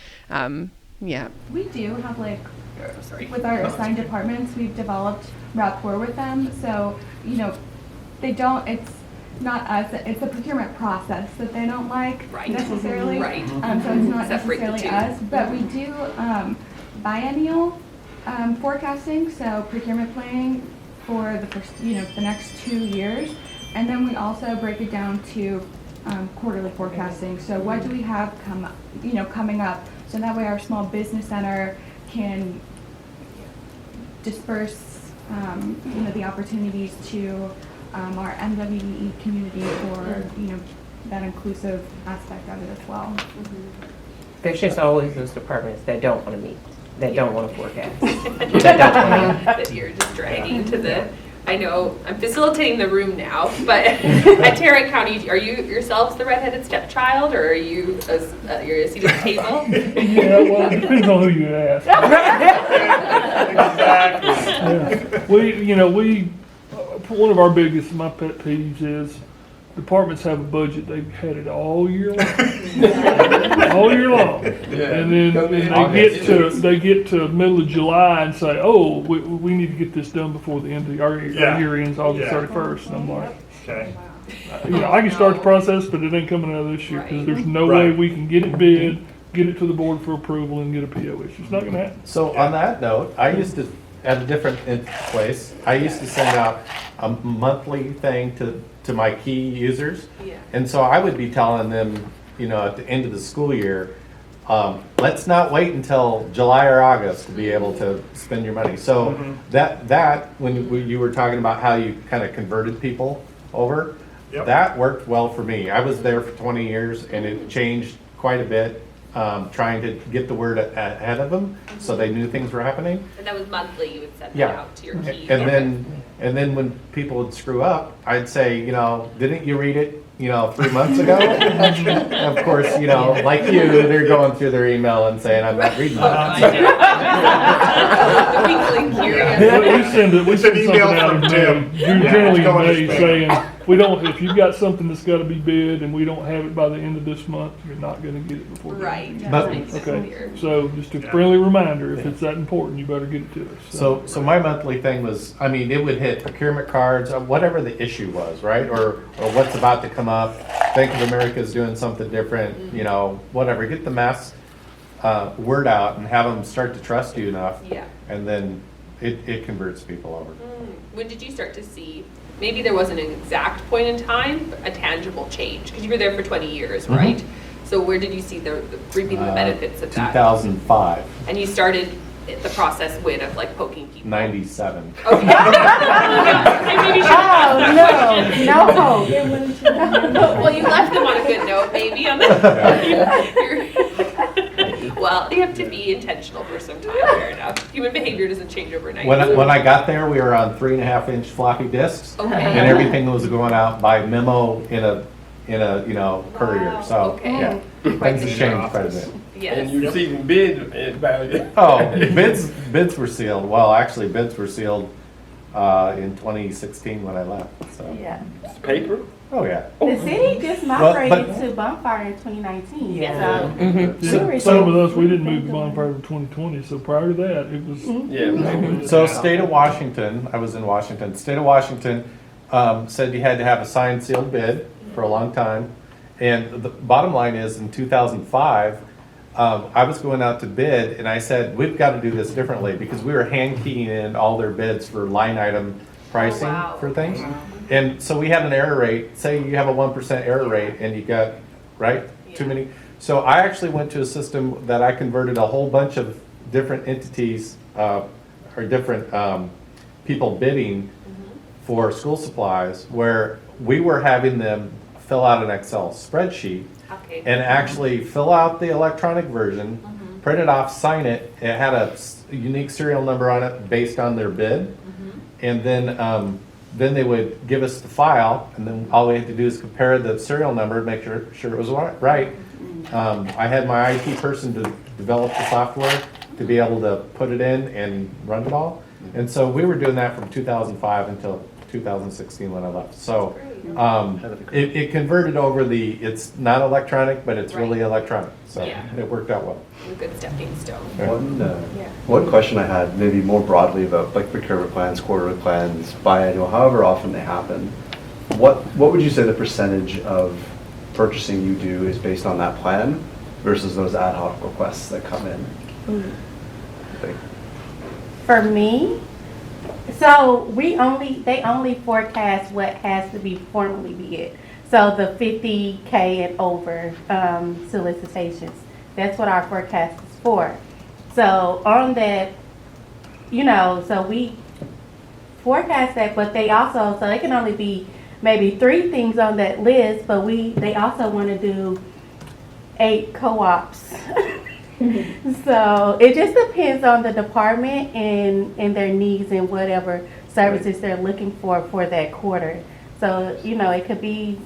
We do have with our assigned departments, we've developed rapport with them. So, you know, it's not us, it's the procurement process that they don't like necessarily. Right. So it's not Separate the necessarily two. us, but we do biennial forecasting, so procurement planning for the first, the next 2 years. And then we also break it down to quarterly forecasting. So what do we have coming up? So that way our small business center can disperse, the opportunities to our MWE community for, that inclusive aspect of it as well. There's just always those departments that don't want to meet, that don't want to forecast. that don't want to that you're just dragging to the. I know I'm facilitating the room now, but at Tarrant County, are you yourselves the redheaded stepchild, or are you you're a seat at the table? Yeah, well, it depends on who you ask. Yeah. One of our biggest, my pet peeves is departments have a budget, they've had it all year long. All year long. And then they get to middle of July and say, oh, we need to get this done before the end of our year ends August 31st. And I'm like, Okay. I can start the process, but it ain't coming out of this year because there's no way we can get it bid, get it to the board for approval, and get a PO issue. It's not going to happen. So on that note, I used to, at a different place, I used to send out a monthly thing to my key users. Yeah. And so I would be telling them, at the end of the school year, let's not wait until July or August to be able to spend your money. So that when you were talking about how you kind of converted people over, Yep. That worked well for me. I was there for 20 years and it changed quite a bit, trying to get the word ahead of them so they knew things were happening. And that was monthly, you would send that Yeah. out to your key. And then when people would screw up, I'd say, didn't you read it, 3 months ago? Of course, like you, they're going through their email and saying, I'm not reading that. We send something out in May, generally in May, saying, if you've got something that's gotta be bid and we don't have it by the end of this month, you're not gonna get it before. Right. Okay, so just a friendly reminder, if it's that important, you better get it to us. So my monthly thing was, it would hit procurement cards, whatever the issue was, right? Or what's about to come up. Bank of America is doing something different, whatever. Get the mass word out and have them start to trust you enough. Yeah. And then it converts people over. When did you start to see, maybe there wasn't an exact point in time, but a tangible change? Because you were there for 20 years, right? So where did you see the reaping the benefits of that? 2005. And you started the process when of like poking people? 97. Okay. Well, you left them on a good note, maybe. Well, you have to be intentional for some time, fair enough. Human behavior doesn't change overnight. When I got there, we were on 3.5-inch floppy disks, Okay. and everything was going out by memo in a courier. So yeah, things have changed quite a bit. Yes. And you're receiving bids about it. Oh, bids were sealed. Well, actually, bids were sealed in 2016 when I left. So. Yeah. Paper? Oh yeah. The city just migrated to Bonfire in 2019. Yeah. So, Same with us, we didn't move to Bonfire in 2020, so prior to that, it was. Yeah. So state of Washington, I was in Washington. State of Washington said you had to have a signed sealed bid for a long time. And the bottom line is in 2005, I was going out to bid and I said, we've got to do this differently because we were hand keying in all their bids for line item pricing for things. And so we had an error rate, say you have a 1% error rate and you got, too many. So I actually went to a system that I converted a whole bunch of different entities or different people bidding for school supplies where we were having them fill out an Excel spreadsheet and actually fill out the electronic version, print it off, sign it. It had a unique serial number on it based on their bid. And then they would give us the file, and then all we had to do is compare the serial number, make sure it was right. I had my IT person to develop the software to be able to put it in and run it all. And so we were doing that from 2005 until 2016 when I left. So it converted over it's not electronic, but it's really electronic. So it worked out well. A good stepping stone. One question I had, maybe more broadly about like procurement plans, quarterly plans, biannual, however often they happen. What would you say the percentage of purchasing you do is based on that plan versus those ad hoc requests that come in? for me, so they only forecast what has to be formally bid. So the 50K and over solicitations, that's what our forecast is for. So on that, so we forecast that, but they also, so it can only be maybe 3 things on that list, but they also want to do 8 co-ops. So it just depends on the department and their needs and whatever services they're looking for that quarter. So, it could be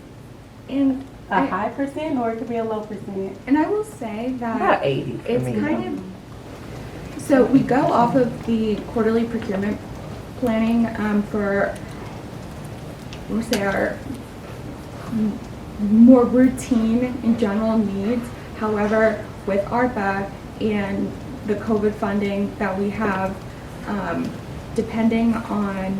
in a high percent or it could be a low percent. And I will say that About 80. it's kind of, so we go off of the quarterly procurement planning for, we'll say, our more routine and general needs. However, with ARPA and the COVID funding that we have, depending on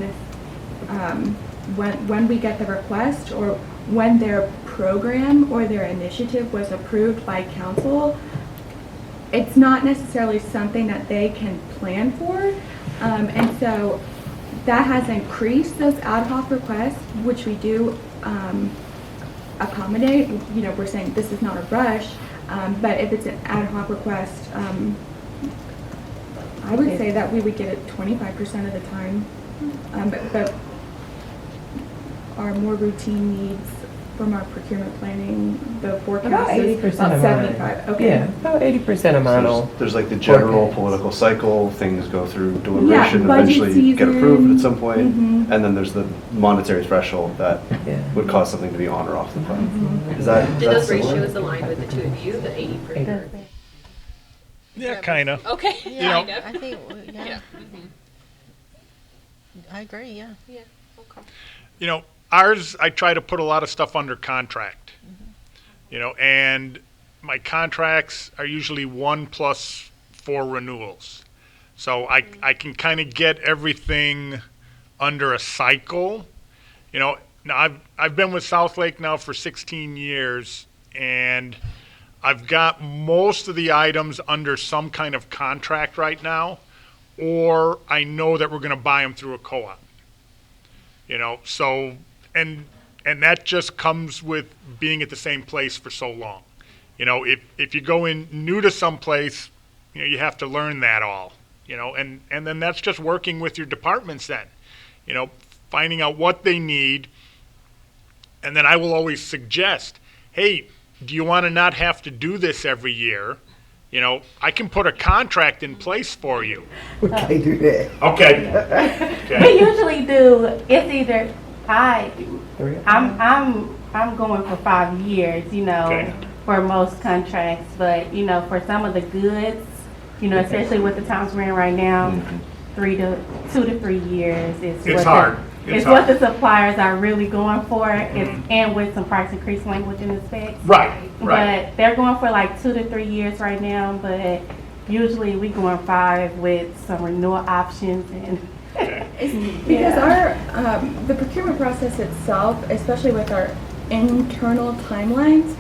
when we get the request or when their program or their initiative was approved by council, it's not necessarily something that they can plan for. And so that has increased those ad hoc requests, which we do accommodate. We're saying this is not a rush. But if it's an ad hoc request, I would say that we would get it 25% of the time. But our more routine needs from our procurement planning, the forecast About is 80% about of mine. 75. Okay. Yeah, about 80% of mine. There's like the general forecast. political cycle, things go through deliberation, budget eventually get approved season. at some point, Mhm. and then there's the monetary threshold that Yeah. would cause something to be on or off the plan. Mm-hmm. Is that, Did that's those similar? ratios align with the two of you, the 80%? Yeah, kind of. Okay, Yeah, kind of. I think, yeah, Yeah. I agree, yeah. Yeah, okay. You know, ours, I try to put a lot of stuff under contract. You know, and my contracts are usually 1+4 renewals. So I can kind of get everything under a cycle. You know, now I've been with Southlake now for 16 years, and I've got most of the items under some kind of contract right now, or I know that we're going to buy them through a co-op. You know, so, and that just comes with being at the same place for so long. You know, if you go in new to some place, you know, you have to learn that all, you know, and then that's just working with your departments then, you know, finding out what they need. And then I will always suggest, hey, do you want to not have to do this every year? You know, I can put a contract in place for you. We can't do that. Okay. We usually do, it's either, I'm going for 5 years, you know, Okay. for most contracts, but, you know, for some of the goods, you know, especially with the times we're in right now, 2 to 3 years is It's what hard. the, It's it's what hard. the suppliers are really going for, and with some price increase language in the specs. Right. But they're going for like 2 to 3 years right now, but usually we going 5 with some renewal options and. Because our, the procurement process itself, especially with our internal timelines,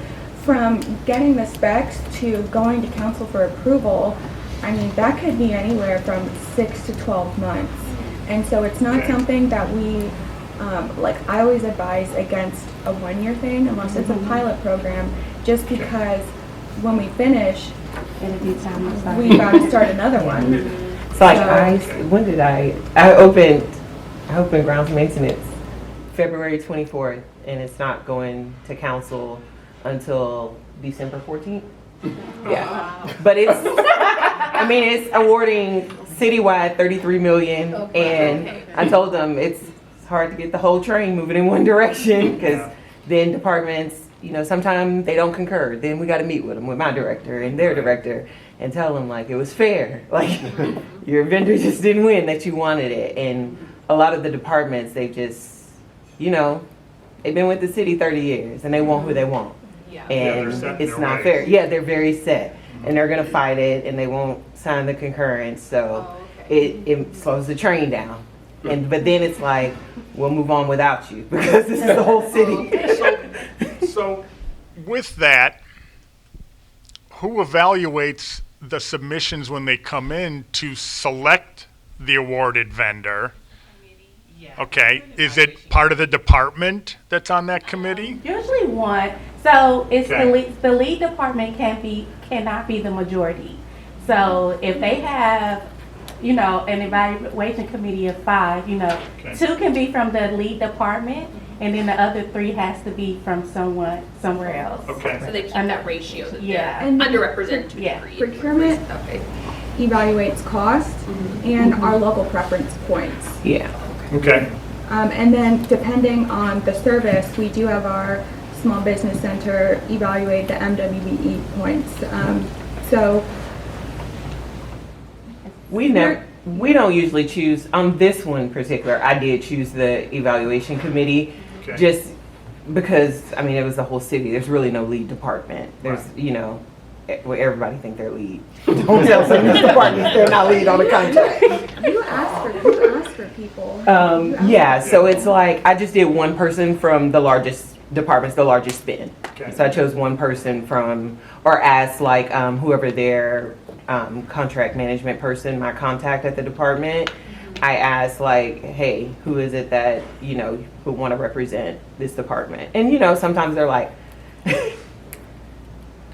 from getting the specs to going to council for approval, I mean, that could be anywhere from 6 to 12 months. And so it's not something that we, like, I always advise against a 1-year thing unless it's a pilot program, just because when we finish, we got to start another one. It's like I opened grounds maintenance February 24th, and it's not going to council until December 14th. Yeah, but I mean, it's awarding citywide 33 million, and I told them it's hard to get the whole train moving in one direction, because then departments, you know, sometimes they don't concur. Then we got to meet with them, with my director and their director, and tell them like it was fair. Like your vendor just didn't win, that you wanted it. And a lot of the departments, they just, you know, they've been with the city 30 years and they want who they want. Yeah. And they're set in it's their not ways. fair. Yeah, they're very set, and they're gonna fight it, and they won't sign the concurrence. So it slows the train down. And but then it's like, we'll move on without you because this is the whole city. So with that, who evaluates the submissions when they come in to select the awarded vendor? Okay, is it part of the department that's on that committee? Usually one. So it's Okay. the lead department cannot be the majority. So if they have, you know, an evaluation committee of 5, you know, Okay. 2 can be from the lead department, and then the other 3 has to be from someone somewhere else. Okay. So they keep that ratio that Yeah. they're And- underrepresented to a Yeah. degree. Procurement Okay. evaluates cost and our local preference points. Yeah. Okay. And then depending on the service, we do have our small business center evaluate the MWBE points. So We don't usually choose, on this one in particular, I did choose the evaluation committee, Okay. just because, I mean, it was the whole city, there's really no lead department. There's, you know, well, everybody think they're lead. Don't tell some of these departments they're not lead on a contract. you ask for people. Yeah, so it's like, I just did one person from the largest departments, the largest spend. Okay. So I chose one person from, or asked like whoever their contract management person, my contact at the department, I asked like, hey, who is it that, you know, would want to represent this department? And, you know, sometimes they're like,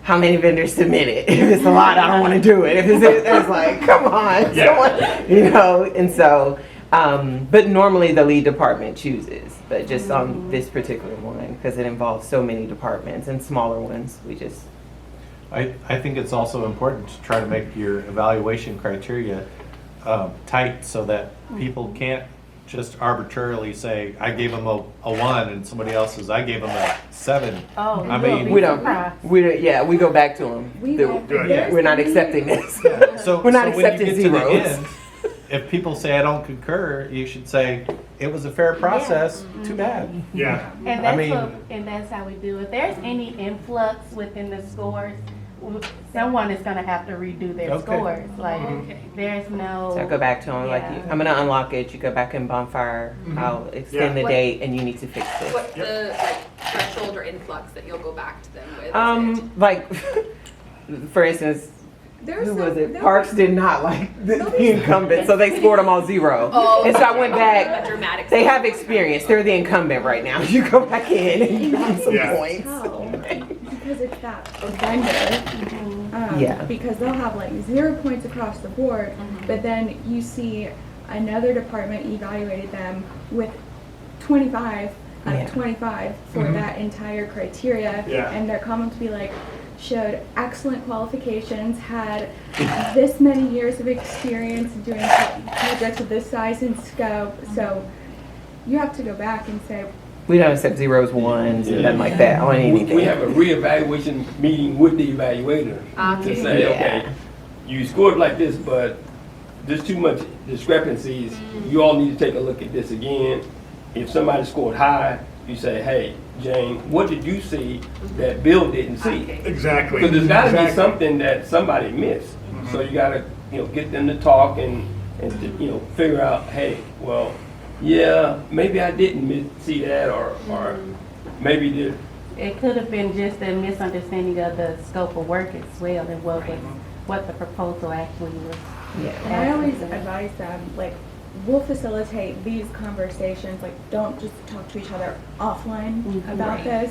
how many vendors submitted? If it's a lot, I don't want to do it. If it's like, come on, Yeah. someone, you know. And so But normally the lead department chooses, but just on this particular one, because it involves so many departments and smaller ones, we just. I think it's also important to try to make your evaluation criteria tight so that people can't just arbitrarily say, I gave them a 1 and somebody else says, I gave them a 7. Oh, I mean, We don't, we go back to them. We're not accepting this. So, We're not so when you accepting get to the zeros. end, if people say I don't concur, you should say it was a fair process. Too bad. Yeah. And I that's mean- and that's how we do it. If there's any influx within the scores, someone is gonna have to redo their Okay. scores. Like, there's no. So I go back to them, like, Yeah. I'm gonna unlock it, you go back in bonfire, I'll extend Yeah. the date, and you need to fix this. What's the threshold or influx that you'll go back to them with? Like, for instance, There's who some- was it? there Parks was- did not like the incumbent, so they scored them all 0. Oh, And so I went a back, dramatic. they have experience, they're the incumbent right now, you go back in and give them some Yeah. points. How? Because it's that vendor. Yeah. Because they'll have like 0 points across the board, but then you see another department evaluated them with 25 out Yeah. of 25 for that entire criteria. Yeah. And their comments be like, showed excellent qualifications, had this many years of experience doing projects of this size and scope. So you have to go back and say, We don't accept 0s, 1s, and nothing like that on anything. We have a reevaluation meeting with the evaluator to say, Yeah. okay, you scored like this, but there's too much discrepancies. You all need to take a look at this again. If somebody scored high, you say, hey, Jane, what did you see that Bill didn't see? Exactly. Because there's gotta be Exactly. something that somebody missed. So you gotta, get them to talk and figure out, hey, well, yeah, maybe I didn't see that, or maybe did. It could have been just a misunderstanding of the scope of work as well and what the proposal actually was. and I always advise them, like, we'll facilitate these conversations, like, don't just talk to each other offline about this.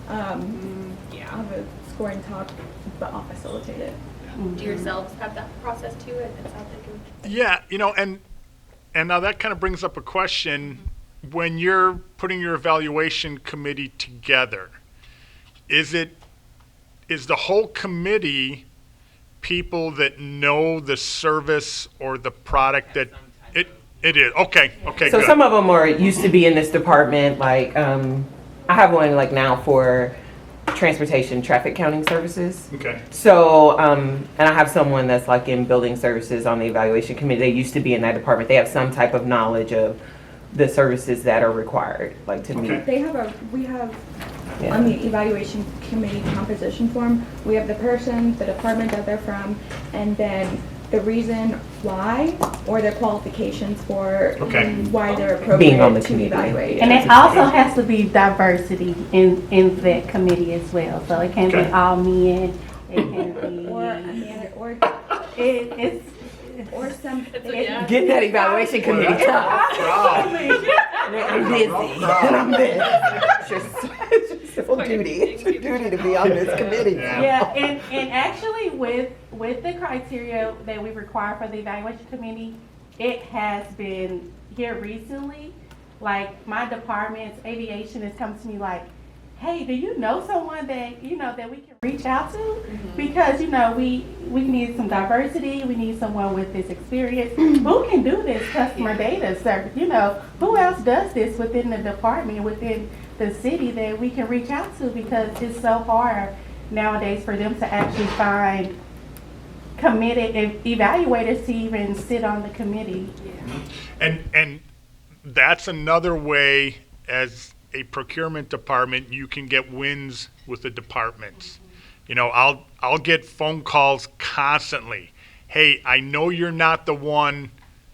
Have a scoring talk, but I'll facilitate it. Do yourselves have that process too? It sounds like Yeah, and now that kind of brings up a question. When you're putting your evaluation committee together, is the whole committee people that know the service or the product that it is? Okay, So good. some of them are used to be in this department, like, I have one like now for transportation traffic counting services. Okay. So, and I have someone that's like in building services on the evaluation committee. They used to be in that department. They have some type of knowledge of the services that are required, like to meet. We have Yeah. on the evaluation committee composition form, we have the person, the department that they're from, and then the reason why, or their qualifications for Okay. why they're Being on the appropriate to committee. evaluate. And it also has to be diversity in that committee as well. So it can't Okay. be all men. It can be or it's or some. Get that evaluation committee tough. I'm busy, and I'm this. It's just a duty. It's a duty to be on this committee. Yeah, and actually with the criteria that we require for the evaluation committee, it has been here recently, like my department's aviation has come to me like, hey, do you know someone that, that we can reach out to? Because, we need some diversity, we need someone with this experience. Who can do this customer data service? Who else does this within the department, within the city that we can reach out to? Because it's so hard nowadays for them to actually find committed evaluators to even sit on the committee. And that's another way, as a procurement department, you can get wins with the departments. I'll get phone calls constantly. Hey, I know you're not the one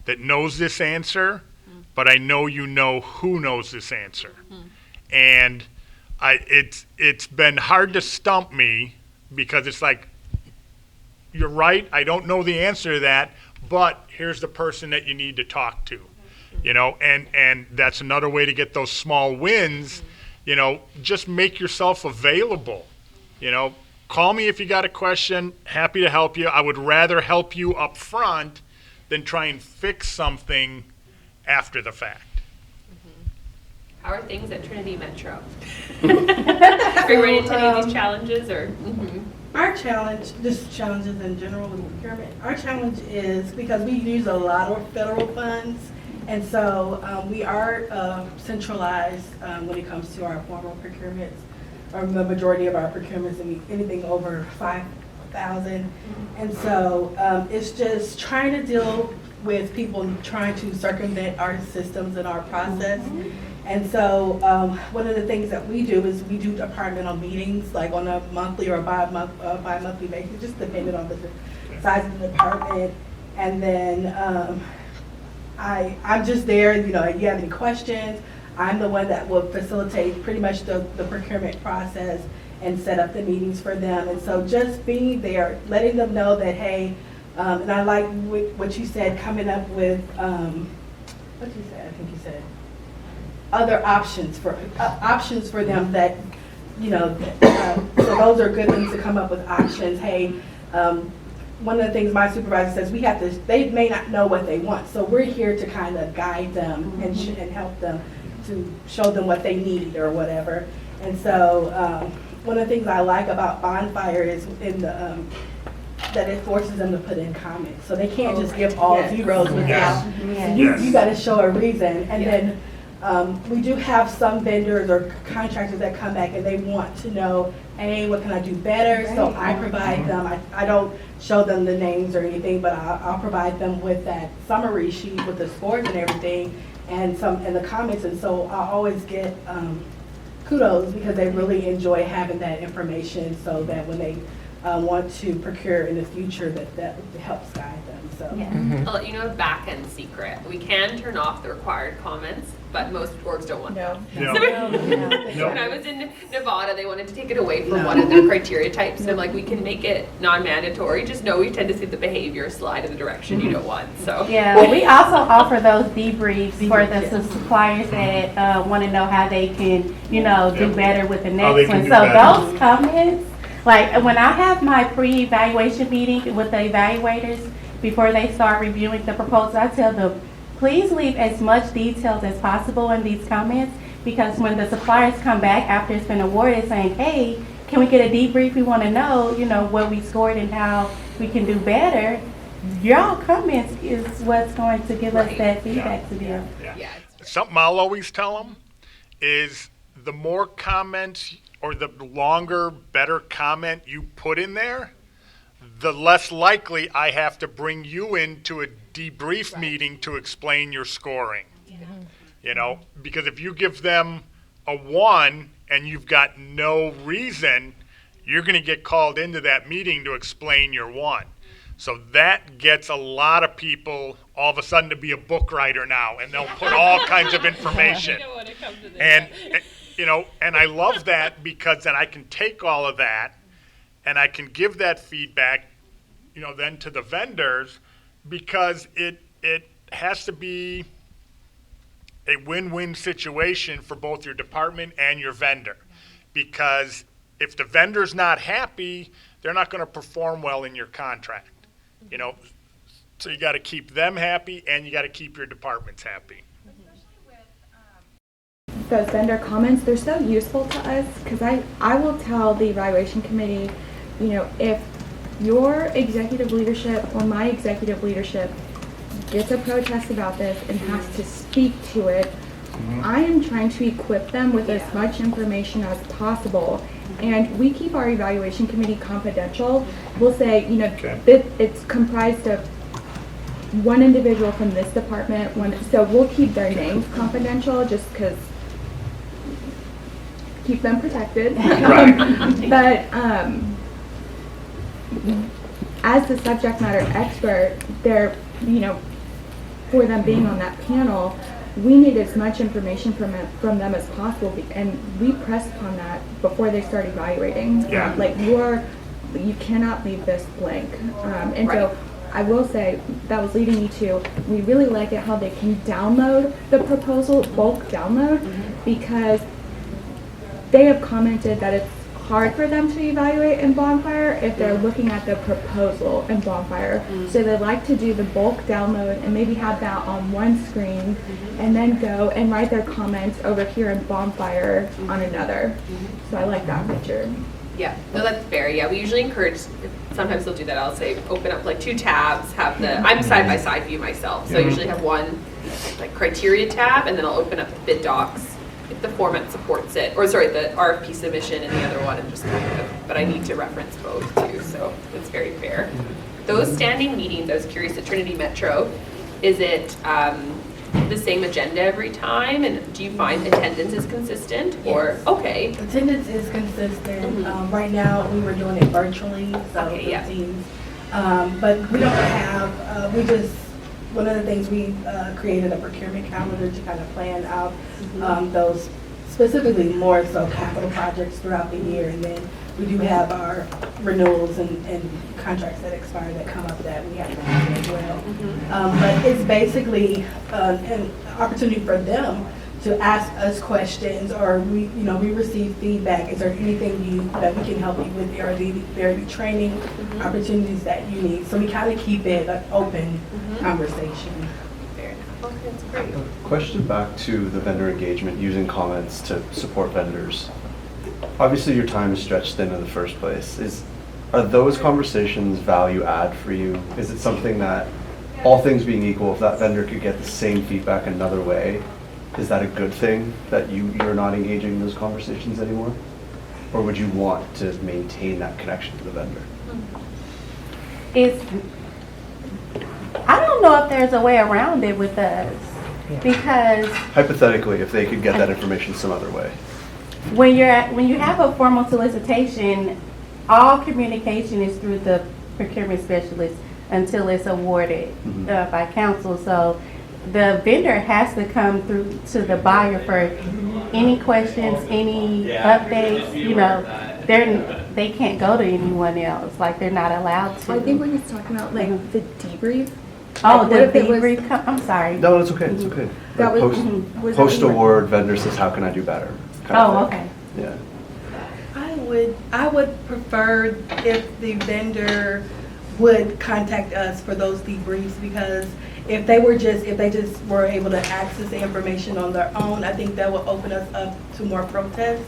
that knows this answer, but I know you know who knows this answer. And it's been hard to stump me, because it's like, you're right, I don't know the answer to that, but here's the person that you need to talk to. And that's another way to get those small wins. Just make yourself available. Call me if you got a question. Happy to help you. I would rather help you up front than try and fix something after the fact. How are things at Trinity Metro? Are you running into any of these challenges or? Our challenge, just challenges in general with procurement, our challenge is because we use a lot of federal funds, and so we are centralized when it comes to our formal procurements, or the majority of our procurements, anything over 5,000. And so it's just trying to deal with people trying to circumvent our systems and our process. And so one of the things that we do is we do departmental meetings, like on a monthly or bi-monthly basis, just depending on the size of the department. And then I'm just there, you know, if you have any questions, I'm the one that will facilitate pretty much the procurement process and set up the meetings for them. And so just being there, letting them know that, hey, and I like what you said, coming up with, what you said, I think you said, other options for them that, you know, so those are good things to come up with options. Hey, one of the things my supervisor says, they may not know what they want, so we're here to kind of guide them and help them to show them what they need or whatever. And so one of the things I like about Bonfire is that it forces them to put in comments, so they can't just give all zeros without. You got to show a reason, and then. We do have some vendors or contractors that come back and they want to know, hey, what can I do better? So I provide them, I don't show them the names or anything, but I'll provide them with that summary sheet with the scores and everything and the comments. And so I always get kudos because they really enjoy having that information so that when they want to procure in the future that helps guide them. So I'll let you know a back-end secret. We can turn off the required comments, but most orgs don't want that. When I was in Nevada, they wanted to take it away from one of their criteria types, and I'm like, we can make it non-mandatory. Just know we tend to see the behavior slide in the direction you don't want. So well, we also offer those debriefs for the suppliers that want to know how they can, you know, do better with the next one. So those comments, like when I have my pre-evaluation meeting with the evaluators before they start reviewing the proposal, I tell them, please leave as much details as possible in these comments, because when the suppliers come back after it's been awarded saying, hey, can we get a debrief? We want to know, you know, what we scored and how we can do better. Y'all comments is what's going to give us that feedback to them. Something I'll always tell them is the more comments or the longer, better comment you put in there, the less likely I have to bring you into a debrief meeting to explain your scoring. You know, because if you give them a 1 and you've got no reason, you're going to get called into that meeting to explain your 1. So that gets a lot of people all of a sudden to be a book writer now, and they'll put all kinds of information. And you know, and I love that because then I can take all of that and I can give that feedback, you know, then to the vendors, because it has to be a win-win situation for both your department and your vendor. Because if the vendor's not happy, they're not going to perform well in your contract. You know, so you got to keep them happy and you got to keep your departments happy. Those vendor comments, they're so useful to us because I will tell the evaluation committee, you know, if your executive leadership or my executive leadership gets a protest about this and has to speak to it, I am trying to equip them with as much information as possible. And we keep our evaluation committee confidential. We'll say, you know, it's comprised of one individual from this department, so we'll keep their names confidential just because keep them protected. But as the subject matter expert, they're, you know, for them being on that panel, we need as much information from them as possible, and we press upon that before they start evaluating. Like you cannot leave this blank. And so I will say that was leading me to, we really like it how they can download the proposal, bulk download, because they have commented that it's hard for them to evaluate in Bonfire if they're looking at the proposal in Bonfire. So they like to do the bulk download and maybe have that on one screen and then go and write their comments over here in Bonfire on another. So I like that feature. Yeah, no, that's fair. Yeah, we usually encourage, sometimes they'll do that. I'll say open up like 2 tabs, have I'm side by side view myself. So I usually have one like criteria tab and then I'll open up the bid docs if the format supports it, or sorry, the RFP submission and the other one, and just kind of, but I need to reference both too, so it's very fair. Those standing meetings, I was curious at Trinity Metro, is it the same agenda every time, and do you find attendance is consistent, or, okay? Attendance is consistent. Right now, we were doing it virtually, so Okay, yeah. Teams. But we don't have, one of the things we created a procurement calendar to kind of plan out those specifically more so capital projects throughout the year. And then we do have our renewals and contracts that expire that come up that we have to have as well. But it's basically an opportunity for them to ask us questions, or we receive feedback. Is there anything that we can help you with? There are training opportunities that you need. So we kind of keep it an open conversation. Fair enough. Okay, that's great. Question back to the vendor engagement, using comments to support vendors. Obviously, your time is stretched thin in the first place. Are those conversations value add for you? Is it something that, all things being equal, if that vendor could get the same feedback another way, is that a good thing that you're not engaging in those conversations anymore? Or would you want to maintain that connection to the vendor? I don't know if there's a way around it with us, because Hypothetically, if they could get that information some other way. when you have a formal solicitation, all communication is through the procurement specialist until it's awarded by council. So the vendor has to come through to the buyer for any questions, any updates. They can't go to anyone else. Like, they're not allowed to. I think when he's talking about like the debrief. Oh, like, the what if it was- debrief. I'm sorry. No, it's okay, it's okay. That Like was- was that what you were- post-award, vendor says, how can I do better? kind of Oh, thing. okay. Yeah. I would prefer if the vendor would contact us for those debriefs, because if they just were able to access the information on their own, I think that will open us up to more protests.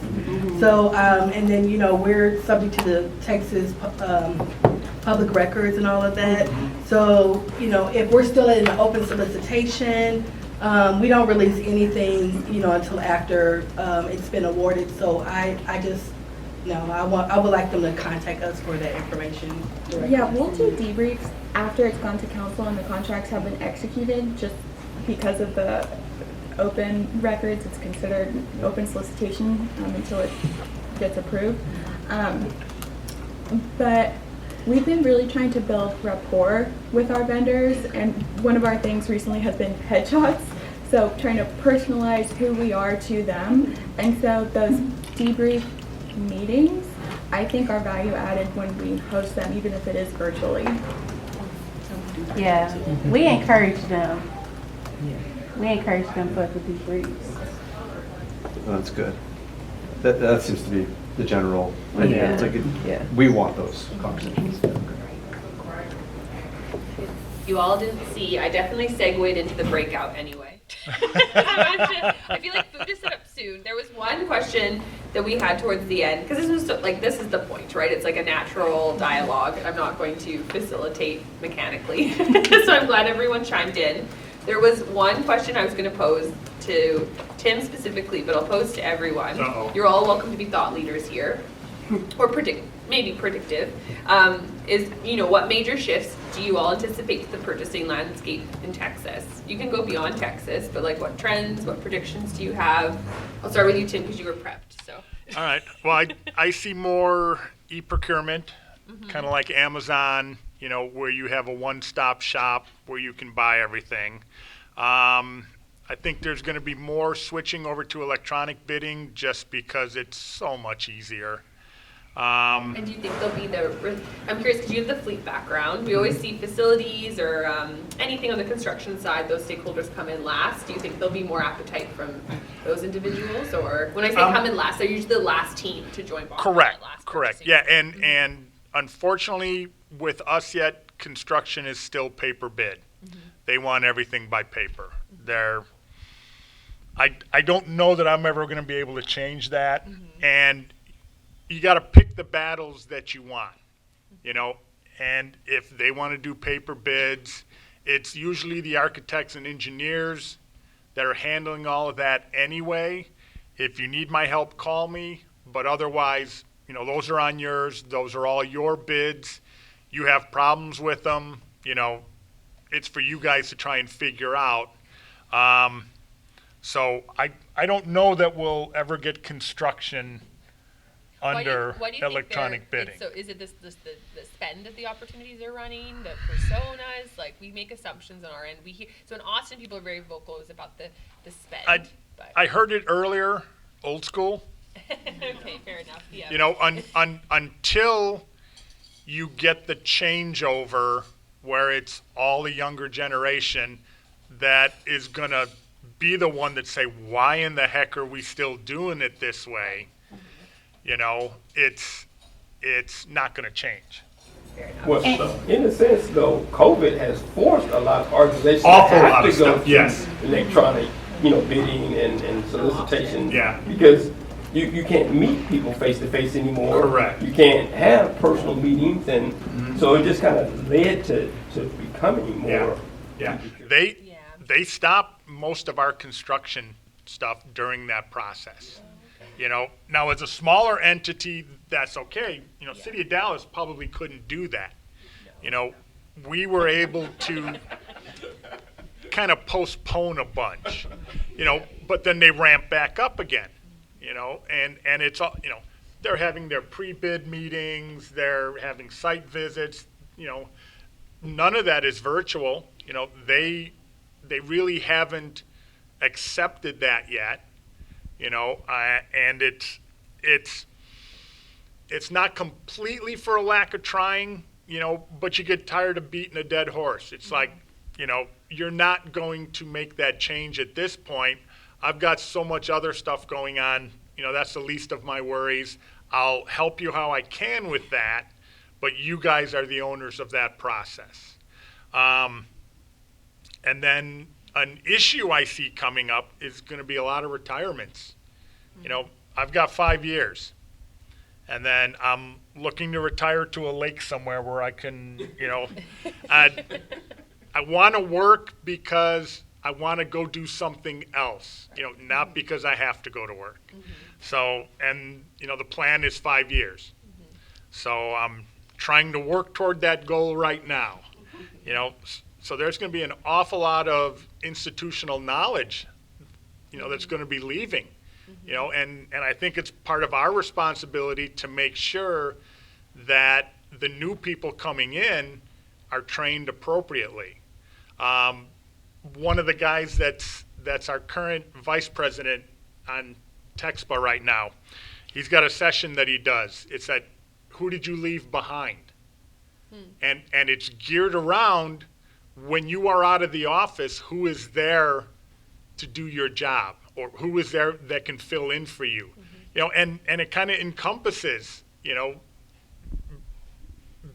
So, and then, we're subject to the Texas public records and all of that. So, if we're still in an open solicitation, we don't release anything, until after it's been awarded. So I would like them to contact us for that information directly. Yeah, we'll do debriefs after it's gone to council and the contracts have been executed, just because of the open records. It's considered open solicitation until it gets approved. But we've been really trying to build rapport with our vendors, and one of our things recently has been headshots. So trying to personalize who we are to them. And so those debrief meetings, I think, are value added when we host them, even if it is virtually. Yeah, we encourage them. We encourage them for the debriefs. Well, that's good. That seems to be the general idea. Yeah. It's like Yeah. we want those conversations. You all didn't see, I definitely segued into the breakout anyway. I feel like food is set up soon. There was one question that we had towards the end, because this is the point, right? It's like a natural dialogue, and I'm not going to facilitate mechanically. So I'm glad everyone chimed in. There was one question I was going to pose to Tim specifically, but I'll pose to everyone. Uh-oh. You're all welcome to be thought leaders here, or maybe predictive. What major shifts do you all anticipate to the purchasing landscape in Texas? You can go beyond Texas, but like what trends, what predictions do you have? I'll start with you, Tim, because you were prepped. So. All right. Well, I see more e-procurement, kind of like Amazon, where you have a one-stop shop where you can buy everything. I think there's going to be more switching over to electronic bidding just because it's so much easier. And do you think they'll be I'm curious because you have the fleet background. We always see facilities or anything on the construction side, those stakeholders come in last. Do you think there'll be more appetite from those individuals? Or when I say come in last, they're usually the last team to join Bonfire. Correct. Yeah, and unfortunately with us yet, construction is still paper bid. They want everything by paper. I don't know that I'm ever going to be able to change that. And you got to pick the battles that you want, and if they want to do paper bids, it's usually the architects and engineers that are handling all of that anyway. If you need my help, call me, but otherwise, those are on yours. Those are all your bids. You have problems with them, it's for you guys to try and figure out. So I don't know that we'll ever get construction under why do you electronic bidding. So is it the spend that the opportunities are running, the personas? Like, we make assumptions on our end. So in Austin, people are very vocal about the spend. I heard it earlier, old school. Okay, fair enough. Yeah. Until you get the changeover where it's all the younger generation that is going to be the one that say, why in the heck are we still doing it this way? It's not going to change. Well, in a sense, though, COVID has forced a lot of organizations Awful to lot have of to go stuff, to yes. electronic, bidding and solicitation. Yeah. Because you can't meet people face to face anymore. Correct. You can't have personal meetings, and so it just kind of led to becoming more. Yeah. They stopped most of our construction stuff during that process. Now as a smaller entity, that's okay. City of Dallas probably couldn't do that. We were able to kind of postpone a bunch, but then they ramp back up again, and it's all, they're having their pre-bid meetings, they're having site visits, none of that is virtual. They really haven't accepted that yet. And it's not completely for a lack of trying, but you get tired of beating a dead horse. It's like, you're not going to make that change at this point. I've got so much other stuff going on, that's the least of my worries. I'll help you how I can with that, but you guys are the owners of that process. And then an issue I see coming up is going to be a lot of retirements. I've got 5 years, and then I'm looking to retire to a lake somewhere where I can, I want to work because I want to go do something else, not because I have to go to work. So, and, the plan is 5 years. So I'm trying to work toward that goal right now, So there's going to be an awful lot of institutional knowledge, that's going to be leaving, and I think it's part of our responsibility to make sure that the new people coming in are trained appropriately. One of the guys that's our current vice president on Texpa right now, he's got a session that he does. It's that, who did you leave behind? And it's geared around, when you are out of the office, who is there to do your job, or who is there that can fill in for you? And it kind of encompasses,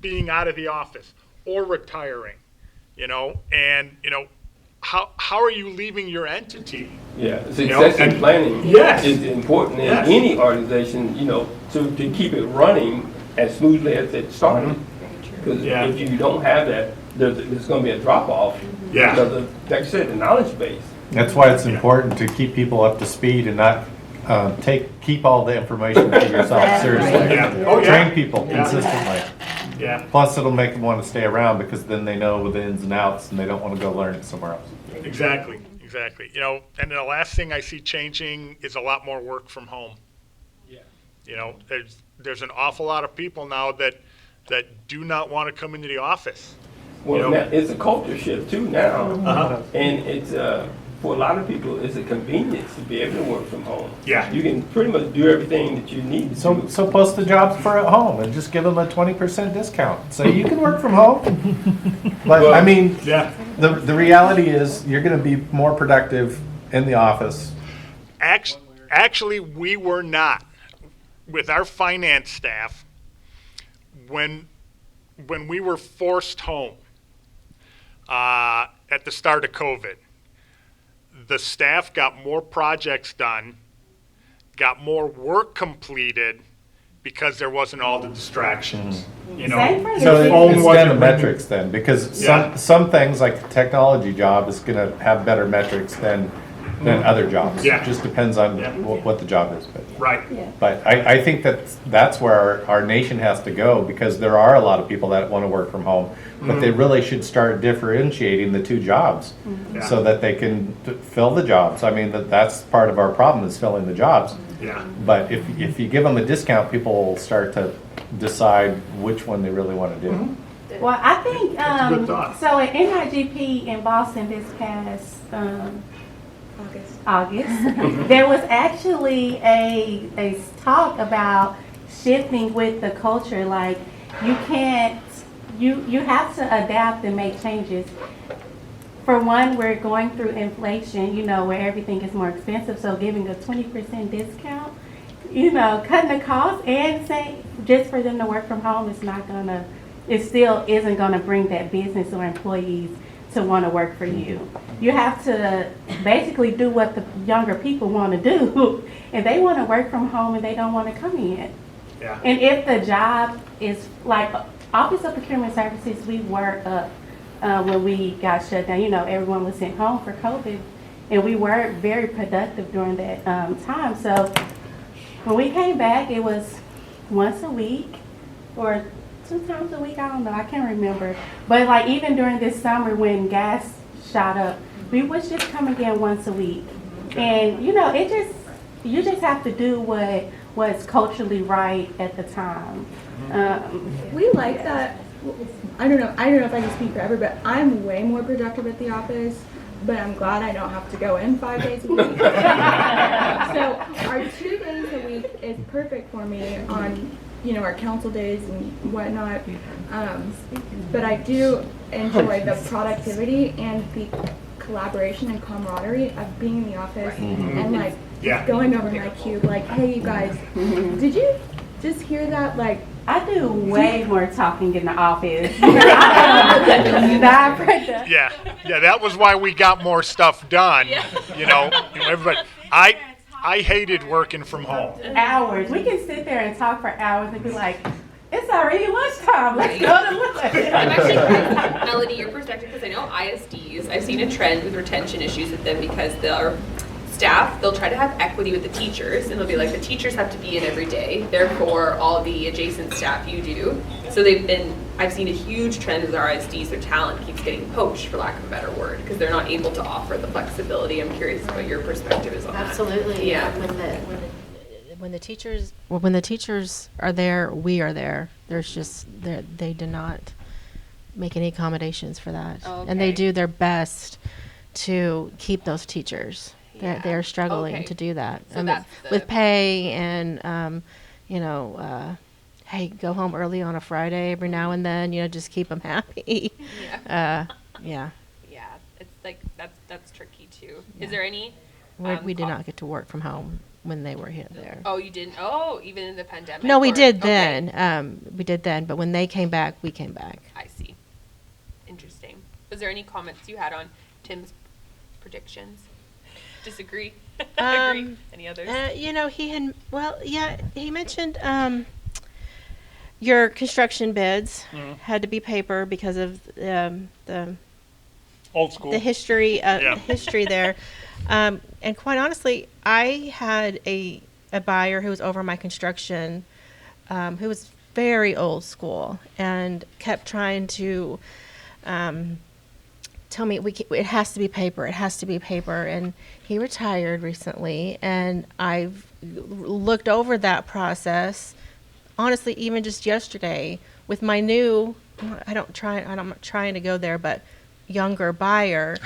being out of the office or retiring, and how are you leaving your entity? Yeah, succession planning is important in any organization, to keep it running as smoothly as it started. Because if you don't have that, there's going to be a drop off. Because of, like you said, the knowledge base. That's why it's important to keep people up to speed and not keep all the information to yourself. Seriously, train people consistently. Plus, it'll make them want to stay around because then they know the ins and outs, and they don't want to go learn it somewhere else. Exactly. And the last thing I see changing is a lot more work from home. There's an awful lot of people now that do not want to come into the office. Well, now, it's a culture shift too now, and it's for a lot of people, it's a convenience to be able to work from home. Yeah. You can pretty much do everything that you need to. So post the jobs for at home and just give them a 20% discount. So you can work from home. But I mean, Yeah. the reality is you're going to be more productive in the office. Actually, we were not. With our finance staff, when we were forced home at the start of COVID, the staff got more projects done, got more work completed because there wasn't all the distractions. You know, Same for So the phone it's wasn't down to ringing. metrics then, because Yeah. some things like the technology job is going to have better metrics than other jobs. Yeah. It just depends on Yeah. what the job is. Right. But I think that's where our nation has to go, because there are a lot of people that want to work from home, but they really should start differentiating the two jobs Yeah. so that they can fill the jobs. I mean, that's part of our problem, is filling the jobs. Yeah. But if you give them a discount, people will start to decide which one they really want to do. Well, I think, That's a good thought. so at NIGP in Boston this past, August, there was actually a talk about shifting with the culture. Like, you can't, you have to adapt and make changes. For one, we're going through inflation, you know, where everything is more expensive, so giving a 20% discount, you know, cutting the cost and saying just for them to work from home is not gonna, it still isn't gonna bring that business or employees to want to work for you. You have to basically do what the younger people want to do. And they want to work from home and they don't want to come in. Yeah. And if the job is like Office of Procurement Services, we were up when we got shut down. You know, everyone was sent home for COVID, and we were very productive during that time. So when we came back, it was once a week or 2 times a week. I don't know. I can't remember. But like even during this summer when gas shot up, we was just coming in once a week. And you know, you just have to do what's culturally right at the time. We like that. I don't know if I can speak forever, but I'm way more productive at the office, but I'm glad I don't have to go in 5 days a week. So our 2 days a week is perfect for me on, you know, our council days and whatnot. But I do enjoy the productivity and the collaboration and camaraderie of being in the office and like Yeah. going over my cube, like, hey, you guys, did you just hear that? Like, I do way more talking in the office. Yeah, that was why we got more stuff done. You know, everybody. I hated working from home. Hours. We can sit there and talk for hours and be like, it's already lunchtime. Let's go to lunch. I'm actually curious, Melody, your perspective, because I know ISDs, I've seen a trend with retention issues with them because their staff, they'll try to have equity with the teachers, and they'll be like, the teachers have to be in every day, therefore all the adjacent staff you do. So I've seen a huge trend with our ISDs, their talent keeps getting poached, for lack of a better word, because they're not able to offer the flexibility. I'm curious what your perspective is on that. Absolutely. Yeah. When the teachers are there, we are there. There's just they do not make any accommodations for that, and they do their best to keep those teachers. They're struggling to do that. So that's with pay and you know, hey, go home early on a Friday every now and then. You know, just keep them happy. Yeah. Yeah. Yeah, it's like that's tricky too. Is there any? We did not get to work from home when they were here there. Oh, you didn't? Oh, even in the pandemic? No, we did Okay. then. We did then, but when they came back, we came back. I see. Interesting. Was there any comments you had on Tim's predictions? Disagree? Agree? Any others? You know, he mentioned your construction bids had to be paper because of the Old school. the history Yeah. history there. And quite honestly, I had a buyer who was over my construction who was very old school and kept trying to tell me it has to be paper, it has to be paper. And he retired recently, and I've looked over that process, honestly, even just yesterday with my new, I'm not trying to go there, but younger buyer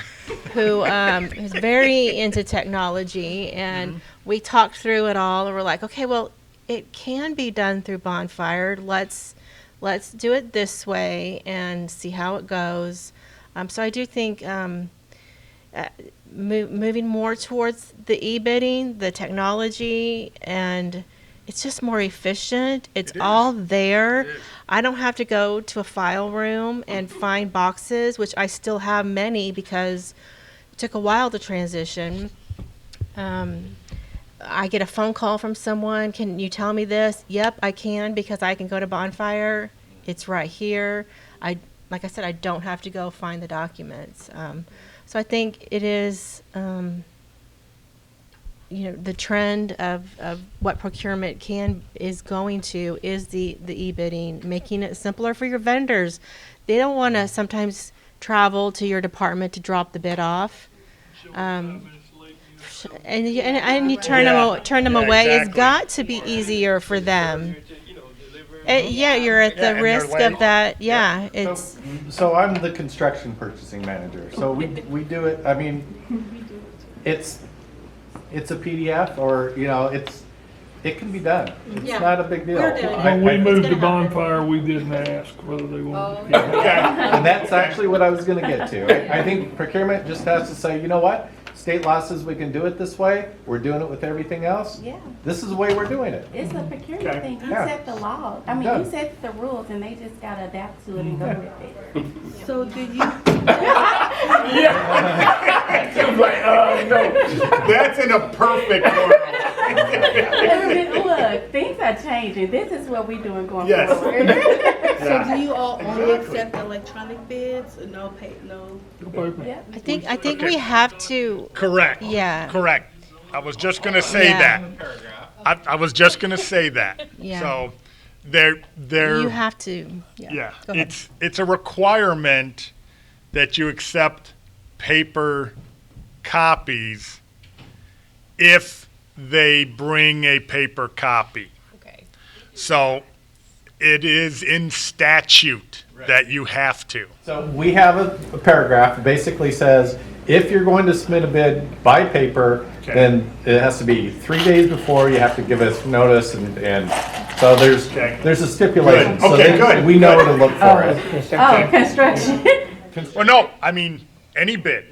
who is very into technology, and we talked through it all, and we're like, okay, well, it can be done through Bonfire. Let's do it this way and see how it goes. So I do think moving more towards the e-bidding, the technology, and it's just more efficient. It's all there. I don't have to go to a file room and find boxes, which I still have many because it took a while to transition. I get a phone call from someone, can you tell me this? Yep, I can, because I can go to Bonfire. It's right here. Like I said, I don't have to go find the documents. So I think it is, the trend of what procurement is going to is the e-bidding, making it simpler for your vendors. They don't want to sometimes travel to your department to drop the bid off. And you turn them away. Exactly. It's got to be easier for them. You're at the risk of that. Yeah, it's. So I'm the construction purchasing manager. So we do it. I mean, it's a PDF, or it can be done. It's not a big deal. When we moved to Bonfire, we didn't ask whether they wanted to. And that's actually what I was going to get to. I think procurement just has to say, you know what? State law says we can do it this way. We're doing it with everything else. Yeah. This is the way we're doing it. It's a procurement thing. You Yeah. set the law. I mean, Done. you set the rules, and they just gotta adapt to it and go with it. So do you? No. That's in a perfect world. Look, things are changing. This is what we're doing going Yes. forward. So do you all only accept electronic bids? No pay, no. Yeah. I think we have to. Correct. Yeah. Correct. I was just going to say Yeah. that. I was just going to say that. Yeah. So they're You have to. yeah, Go ahead. it's a requirement that you accept paper copies if they bring a paper copy. Okay. So it is in statute that you have to. So we have a paragraph that basically says, if you're going to submit a bid by paper, Okay. then it has to be 3 days before. You have to give us notice, and so Okay. there's a stipulation. Good. So Okay, then good. we know to look for it. Oh, construction. Well, no, I mean, any bid.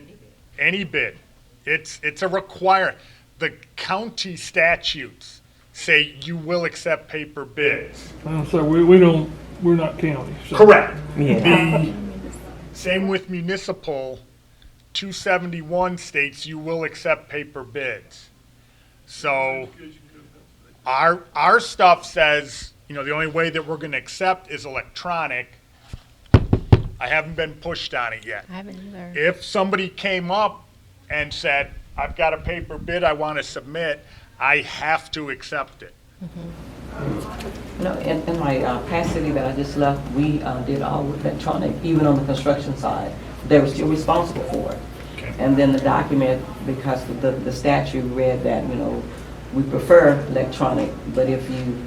It's a requirement. The county statutes say you will accept paper bids. So we're not county. So. Correct. Yeah. The same with municipal, 271 states you will accept paper bids. So our stuff says, the only way that we're going to accept is electronic. I haven't been pushed on it yet. I haven't either. If somebody came up and said, I've got a paper bid I want to submit, I have to accept it. In my past city that I just left, we did all electronic, even on the construction side. They were still responsible for it. Okay. And then the document, because the statute read that, we prefer electronic, but if you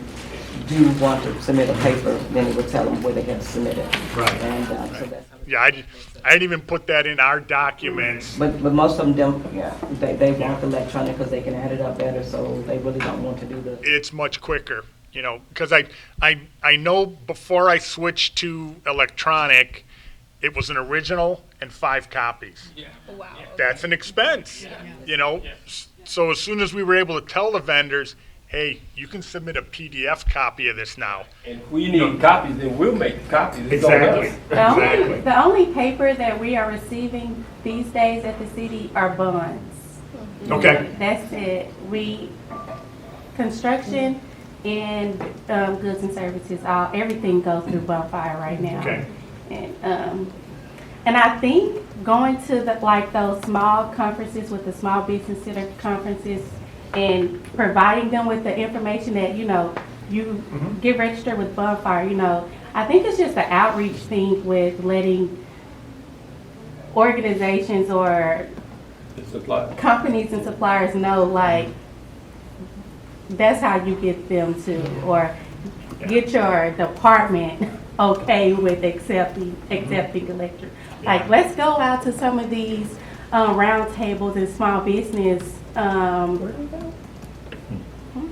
do want to submit a paper, then it would tell them where they can submit it. Right. And so that's. Yeah, I didn't even put that in our documents. But most of them don't, they want the electronic because they can add it up better, so they really don't want to do the. It's much quicker, because I know before I switched to electronic, it was an original and 5 copies. Yeah. Wow. That's an expense, So as soon as we were able to tell the vendors, hey, you can submit a PDF copy of this now. And if we need copies, then we'll make the copies. It's on us. The only paper that we are receiving these days at the city are bonds. Okay. That's it. Construction and goods and services, everything goes through Bonfire right now. Okay. And I think going to those small conferences with the small business center conferences and providing them with the information that, you get registered with Bonfire, I think it's just an outreach thing with letting organizations or companies and suppliers know, that's how you get them to, or get your department okay with accepting electric. Like, let's go out to some of these round tables and small business.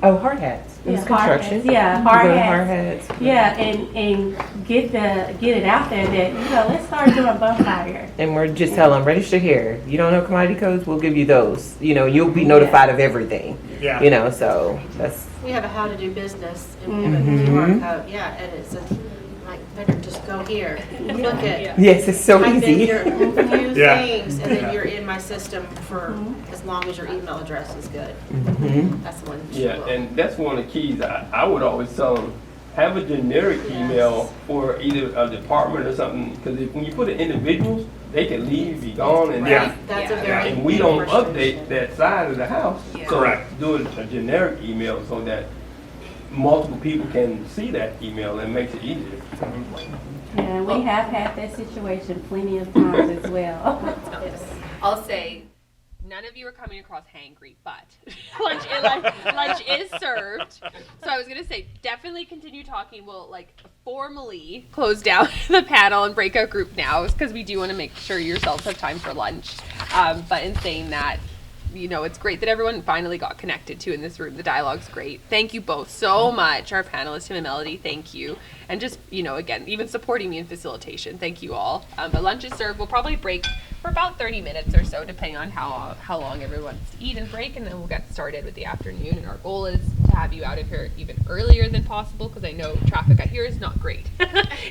Oh, hard hats. It was construction. Yeah, You hard go to hats. hard hats. Yeah, and get it out there that, let's start doing bonfire. And we're just telling them, register here. You don't know commodity codes, we'll give you those. You'll be notified of everything. Yeah. So that's. We have a how to do business in Mhm. QR code, yeah, and it's like, better just go here, look at. Yes, it's so type in easy. your few Yeah. things, and then you're in my system for as long as your email address is good. Mhm. That's the one. Yeah, and that's one of the keys. I would always tell them, have a generic email for either a department or something, because when you put it individuals, they can leave, be gone, and Yeah. That's a very. and we don't big update frustration. that side of the house. So Correct. do a generic email so that multiple people can see that email and makes it easier. Yeah, we have had that situation plenty of times as well. I'll say, none of you are coming across hangry, but lunch is served. So I was gonna say, definitely continue talking. We'll formally close down the panel and breakout group now, because we do want to make sure yourselves have time for lunch. But in saying that, it's great that everyone finally got connected to in this room. The dialogue's great. Thank you both so much. Our panelists, Tim and Melody, thank you. And just, again, even supporting me in facilitation. Thank you all. But lunch is served. We'll probably break for about 30 minutes or so, depending on how long everyone wants to eat and break. And then we'll get started with the afternoon. And our goal is to have you out of here even earlier than possible, because I know traffic out here is not great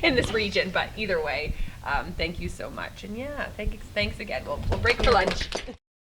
in this region. But either way, thank you so much. And yeah, thanks again. We'll break for lunch.